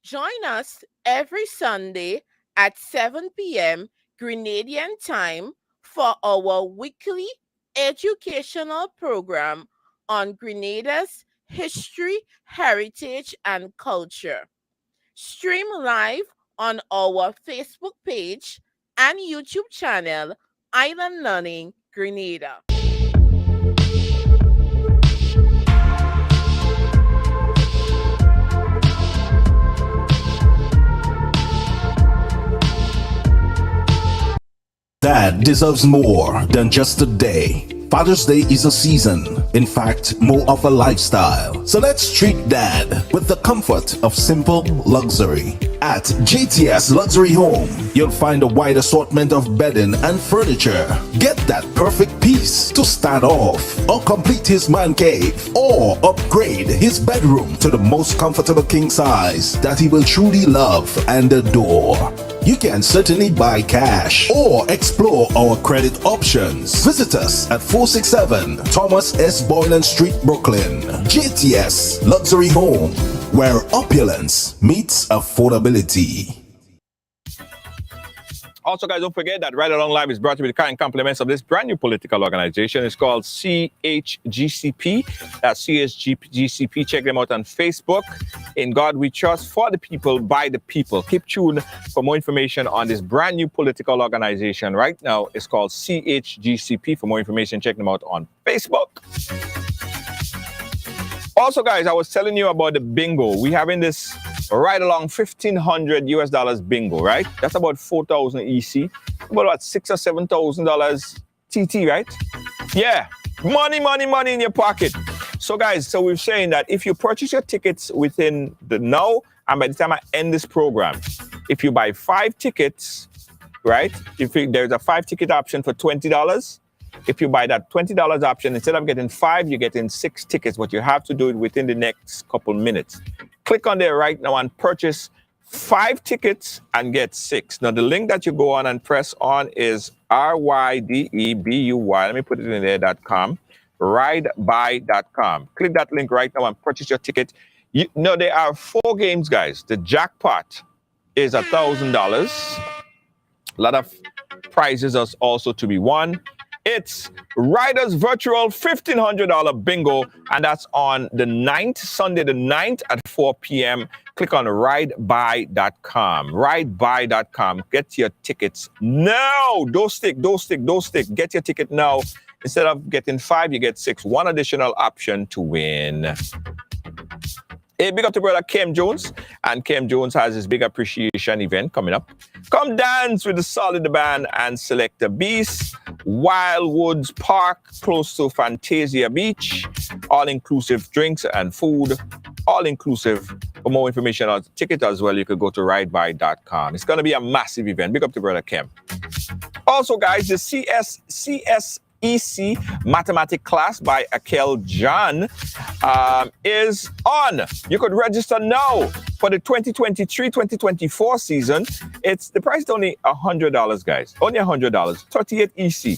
Join us every Sunday at 7 p.m. Grenadian time for our weekly educational program on Grenada's history, heritage, and culture. Stream live on our Facebook page and YouTube channel, Island Learning Grenada. Dad deserves more than just a day. Father's Day is a season, in fact, more of a lifestyle. So let's treat Dad with the comfort of simple luxury. At GTS Luxury Home, you'll find a wide assortment of bedding and furniture. Get that perfect piece to start off, or complete his man cave, or upgrade his bedroom to the most comfortable king size that he will truly love and adore. You can certainly buy cash or explore our credit options. Visit us at 467 Thomas S. Boylan Street, Brooklyn. GTS Luxury Home, where opulence meets affordability. Also, guys, don't forget that Ridealong Live is brought to you with the kind compliments of this brand new political organization. It's called CHGCP. That's CHGCP. Check them out on Facebook. In God We Trust, for the people, by the people. Keep tuned for more information on this brand new political organization. Right now, it's called CHGCP. For more information, check them out on Facebook. Also, guys, I was telling you about the bingo. We're having this Ridealong $1,500 bingo, right? That's about 4,000 EC. About $6,000 or $7,000 TT, right? Yeah, money in your pocket. So, guys, so we're saying that if you purchase your tickets within the now and by the time I end this program, if you buy 5 tickets, right? There's a 5-ticket option for $20. If you buy that $20 option, instead of getting 5, you're getting 6 tickets, but you have to do it within the next couple minutes. Click on there right now and purchase 5 tickets and get 6. Now, the link that you go on and press on is RYDEBUY. Let me put it in there.com. Ridebuy.com. Click that link right now and purchase your ticket. There are 4 games, guys. The jackpot is $1,000. A lot of prizes are also to be won. It's Riders Virtual $1,500 Bingo, and that's on the 9th, Sunday the 9th at 4 p.m. Click on ridebuy.com. Ridebuy.com. Get your tickets now. Don't stick. Get your ticket now. Instead of getting 5, you get 6. One additional option to win. Hey, big up to brother Kim Jones. And Kim Jones has his big appreciation event coming up. Come dance with the Solid Band and select a beast. Wildwoods Park, close to Fantasia Beach. All-inclusive drinks and food. All-inclusive. For more information on the ticket as well, you could go to ridebuy.com. It's going to be a massive event. Big up to brother Kim. Also, guys, the CSEC Mathematics class by Akel John is on. You could register now for the 2023-2024 season. The price is only $100, guys. Only $100. 38 EC.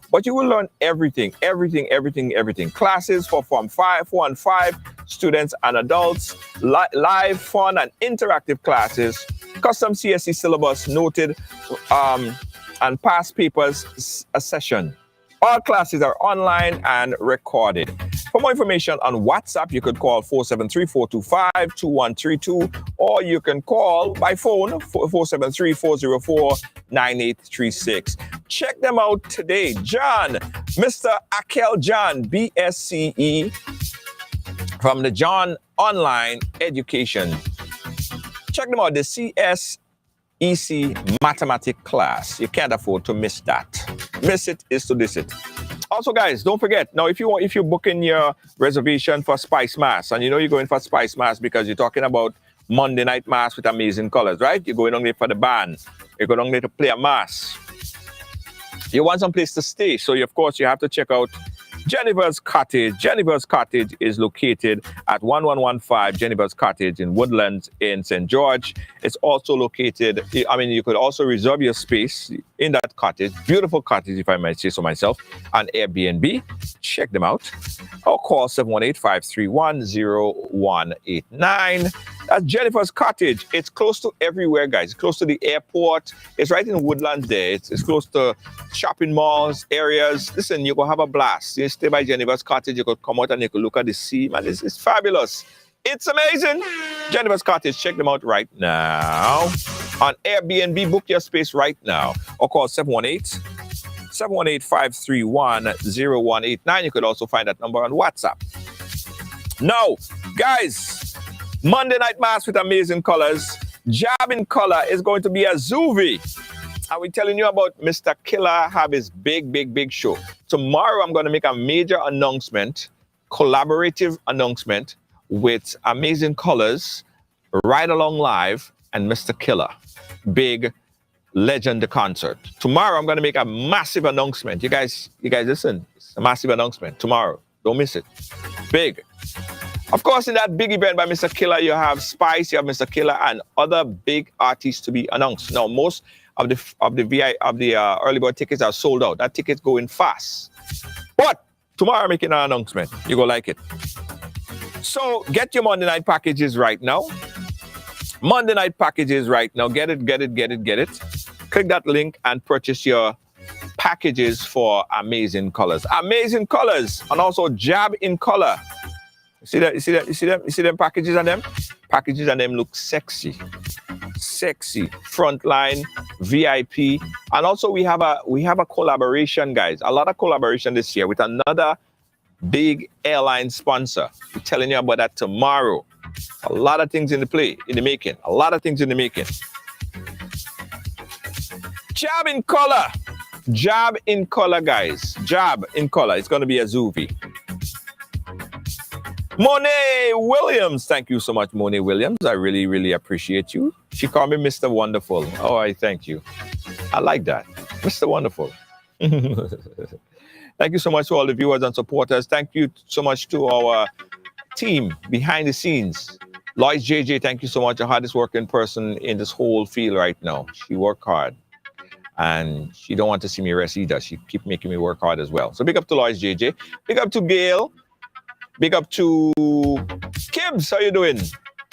But you will learn everything. Classes for Form 4 and 5 students and adults, live, fun, and interactive classes, custom CSE syllabus noted, and past papers a session. All classes are online and recorded. For more information on WhatsApp, you could call 473-425-2132, or you can call by phone 473-404-9836. Check them out today. John, Mr. Akel John, BSCE, from the John Online Education. Check them out, the CSEC Mathematics class. You can't afford to miss that. Miss it is to diss it. Also, guys, don't forget, now if you're booking your reservation for Spice Mass, and you know you're going for Spice Mass because you're talking about Monday night mass with amazing colors, right? You're going on there for the band. You're going on there to play a mass. You want some place to stay, so of course you have to check out Jennifer's Cottage. Jennifer's Cottage is located at 1115 Jennifer's Cottage in Woodlands in St. George. It's also located, you could also reserve your space in that cottage. Beautiful cottage, if I might say so myself, on Airbnb. Check them out. Or call 718-531-0189. That's Jennifer's Cottage. It's close to everywhere, guys. It's close to the airport. It's right in Woodlands there. It's close to shopping malls, areas. Listen, you're going to have a blast. You stay by Jennifer's Cottage. You could come out and you could look at the sea. Man, it's fabulous. It's amazing. Jennifer's Cottage. Check them out right now. On Airbnb, book your space right now. Or call 718-531-0189. You could also find that number on WhatsApp. Now, guys, Monday Night Mass with amazing colors. Jab in color is going to be a Zuvi. And we're telling you about Mr. Killer have his big show. Tomorrow, I'm going to make a major announcement, collaborative announcement with Amazing Colors, Ridealong Live, and Mr. Killer. Big legend concert. Tomorrow, I'm going to make a massive announcement. You guys listen. It's a massive announcement tomorrow. Don't miss it. Big. Of course, in that big event by Mr. Killer, you have Spice, you have Mr. Killer, and other big artists to be announced. Now, most of the early bird tickets are sold out. That ticket's going fast. But tomorrow, I'm making an announcement. You're going to like it. So get your Monday night packages right now. Monday night packages right now. Get it. Click that link and purchase your packages for Amazing Colors. Amazing Colors, and also Jab in Color. You see them packages on them? Packages on them look sexy. Frontline, VIP. And also we have a collaboration, guys. A lot of collaboration this year with another big airline sponsor. We're telling you about that tomorrow. A lot of things in the making. Jab in color, guys. Jab in color. It's going to be a Zuvi. Monet Williams. Thank you so much, Monet Williams. I really appreciate you. She called me Mr. Wonderful. Oh, I thank you. I like that. Mr. Wonderful. Thank you so much to all the viewers and supporters. Thank you so much to our team behind the scenes. Lois JJ, thank you so much. The hardest working person in this whole field right now. She worked hard. And she don't want to see me rest either. She keep making me work hard as well. So big up to Lois JJ. Big up to Gail. Big up to Kibbs. How you doing?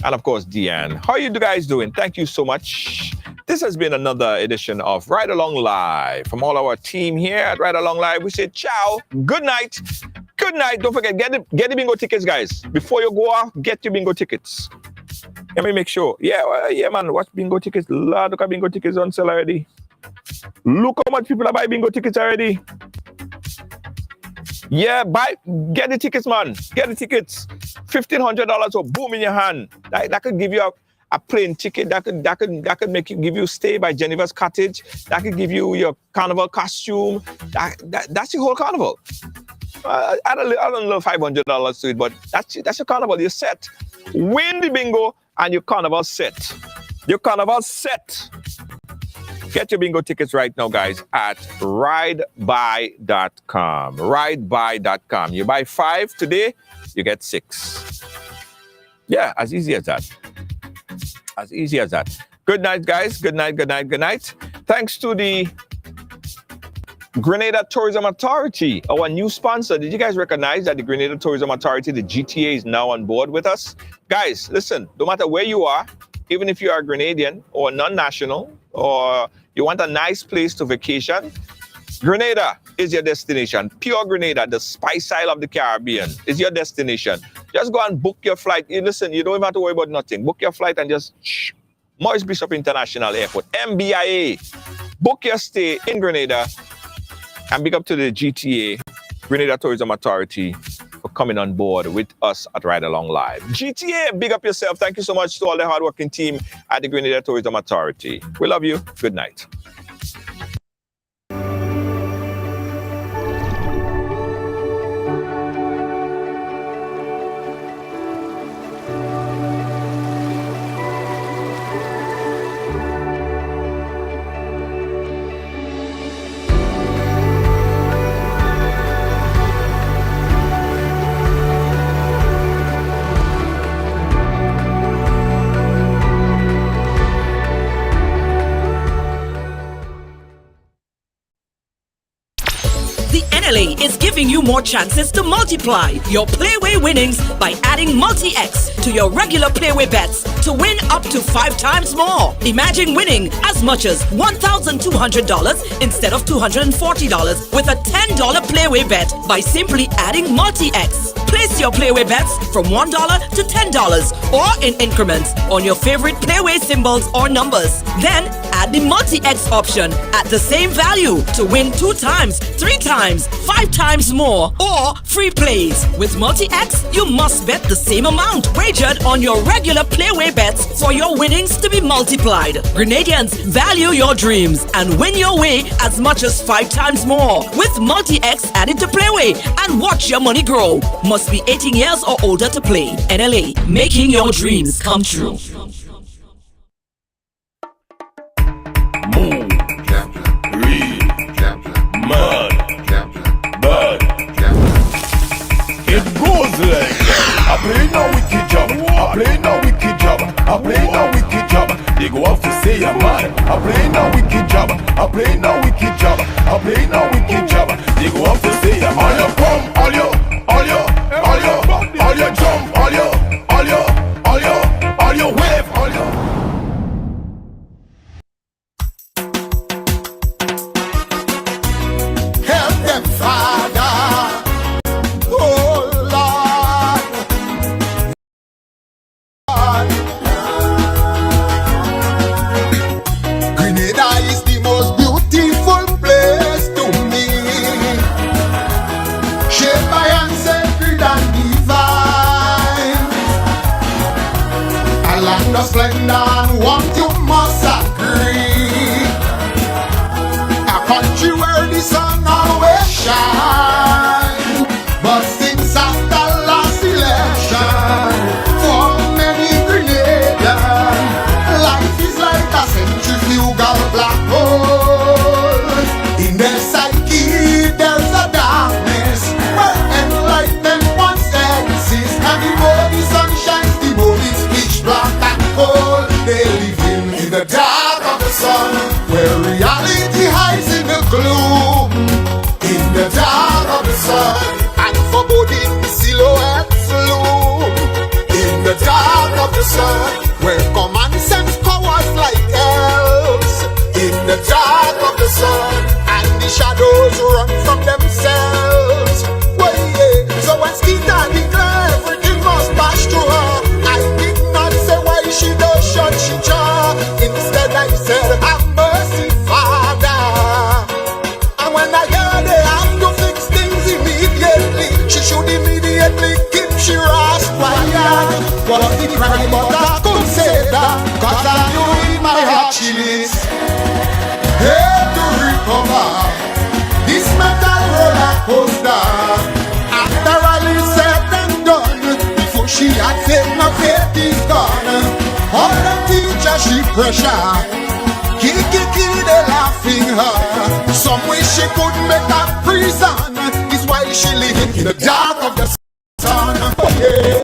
And of course, Deanne. How you guys doing? Thank you so much. This This has been another edition of Ride Along Live. From all our team here at Ride Along Live, we say ciao, good night. Good night. Don't forget, get the bingo tickets, guys. Before you go off, get your bingo tickets. Let me make sure. Yeah, man. Watch bingo tickets. Look at bingo tickets on sale already. Look how much people are buying bingo tickets already. Yeah, get the tickets, man. Get the tickets. $1,500 or boom in your hand. That could give you a plane ticket. That could give you stay by Geneva's Cottage. That could give you your carnival costume. That's your whole carnival. I don't know $500 to it, but that's your carnival. You're set. Win the bingo and your carnival set. Your carnival set. Get your bingo tickets right now, guys, at ridebuy.com. Ridebuy.com. You buy 5 today, you get 6. Yeah, as easy as that. As easy as that. Good night, guys. Good night, good night, good night. Thanks to the Grenada Tourism Authority, our new sponsor. Did you guys recognize that the Grenada Tourism Authority, the GTA, is now on board with us? Guys, listen, no matter where you are, even if you are a Grenadian or non-national, or you want a nice place to vacation, Grenada is your destination. Pure Grenada, the Spice Isle of the Caribbean, is your destination. Just go and book your flight. Listen, you don't even have to worry about nothing. Book your flight and just Maurice Bishop International Airport, MBIA. Book your stay in Grenada. And big up to the GTA, Grenada Tourism Authority, for coming on board with us at Ride Along Live. GTA, big up yourself. Thank you so much to all the hardworking team at the Grenada Tourism Authority. We love you. Good night. NLA is giving you more chances to multiply your Playway winnings by adding Multi-X to your regular Playway bets to win up to 5 times more. Imagine winning as much as $1,200 instead of $240 with a $10 Playway bet by simply adding Multi-X. Place your Playway bets from $1 to $10 or in increments on your favorite Playway symbols or numbers. Then add the Multi-X option at the same value to win 2 times, 3 times, 5 times more, or free plays. With Multi-X, you must bet the same amount wagered on your regular Playway bets for your winnings to be multiplied. Grenadians, value your dreams and win your way as much as 5 times more with Multi-X added to Playway and watch your money grow. Must be 18 years or older to play. NLA, making your dreams come true. Move, read, mud, bud. It goes like that. I play no wicked job. I play no wicked job. I play no wicked job. They go off to say I'm mad. I play no wicked job. I play no wicked job. I play no wicked job. They go off to say I'm mad. All your come, all your jump, all your wave, all your. Help them, Father. Oh Lord. Grenada is the most beautiful place to me. Shaped by sacred and divine. A land of splendor and warmth, you must agree. A country where the sun always shine. But since after last election, for many Grenadians, life is like a centrifugal black hole. In their psyche there's a darkness where enlightenment once exists. And the more the sun shines, the more it's pitch black and cold. They live in Was the cry, but I couldn't say that, cause I knew in my heart she is here to recover this metal roller coaster. After all is said and done, before she had faith, my faith is gone. All the teacher she pressure, kill, they laughing her. Some wish she could make a prison, is why she living in the dark of the sun. Yeah.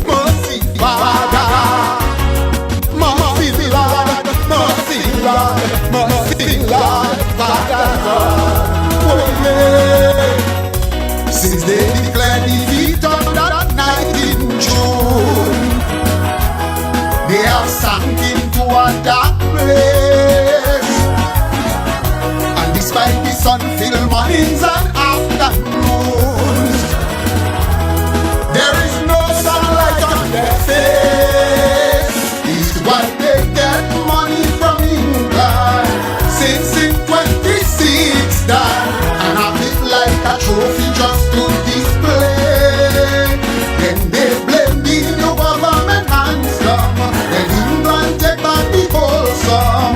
Mercy, Father, mercy, Lord, mercy, Lord, mercy, Lord, Father God. Oh yeah. Since they declared defeat on that night in June, they have sunk into a dark place. And despite the sun-filled mornings and afternoons, there is no sunlight on their face. It's why they get money from England since in 26 that, and have it like a trophy just to display. Then they blame the new government handsome, then England take back the whole sum.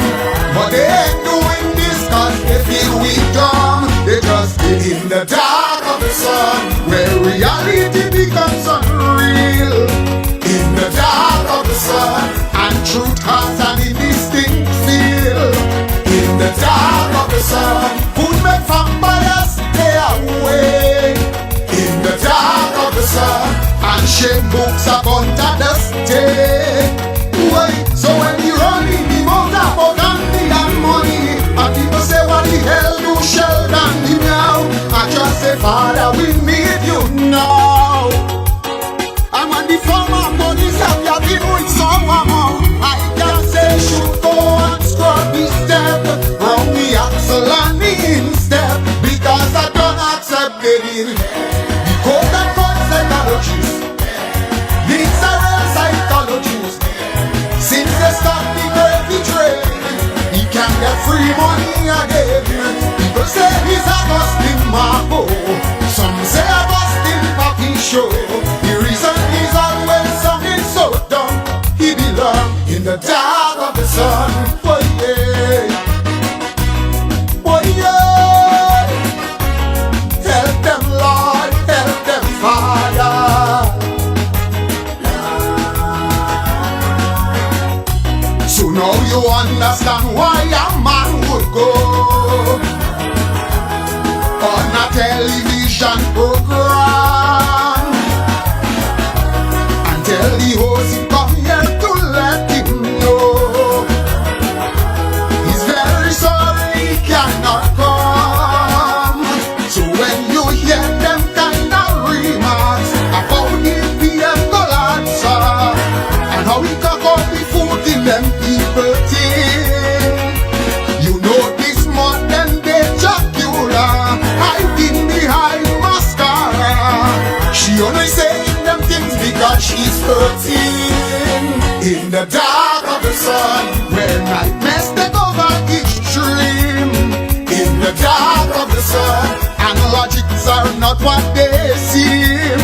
But they ain't doing this cause they feel we dumb. They just live in the dark of the sun, where reality becomes unreal. In the dark of the sun, and truth has an indistinct feel. In the dark of the sun, food make vampires stay away. In the dark of the sun, and shame books are under the stay. Wait, so when you run in the mouth about and money, and people say what the hell you shall done me now, I just say Father we need you now. And when the farmer police have you been with someone more, I can say should go and scrub the step from the axle and the instep, because I don't accept getting the code and code psychologists, the Israel psychologists. Since they stopped the gravy train, he can get free money again. People say he's Augustine Marco, some say Augustine Papi Show. The reason he's always something so dumb, he belong in the dark of the sun. Oh yeah, oh yeah. Help them Lord, help them Father. So now you understand why a man would go on a television program and tell the host he come here to let him know he's very sorry he cannot come. So when you hear them kind of remarks about him being Calypso and how he can go the food in them people think, you know this more than the Dracula hiding behind mascara. She only saying them things because she's hurting. In the dark of the sun, where nightmares take over each dream. In the dark of the sun, and logics are not what they seem.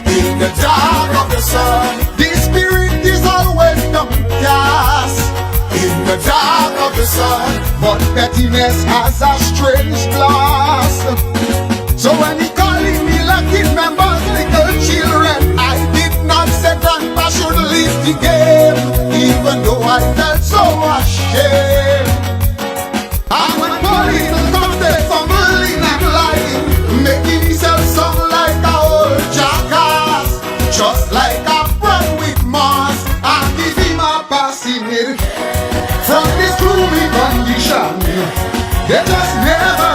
In the dark of the sun, the spirit is always downcast. In the dark of the sun, but pettiness has a strange glass. So when he calling me lucky members, little children, I did not say grandpa should leave the game, even though I felt so ashamed. And when police come, they fumbling and lying, making himself sound like a old jackass, just like a friend with Mars, and give him a passing it. From this gloomy condition, they just never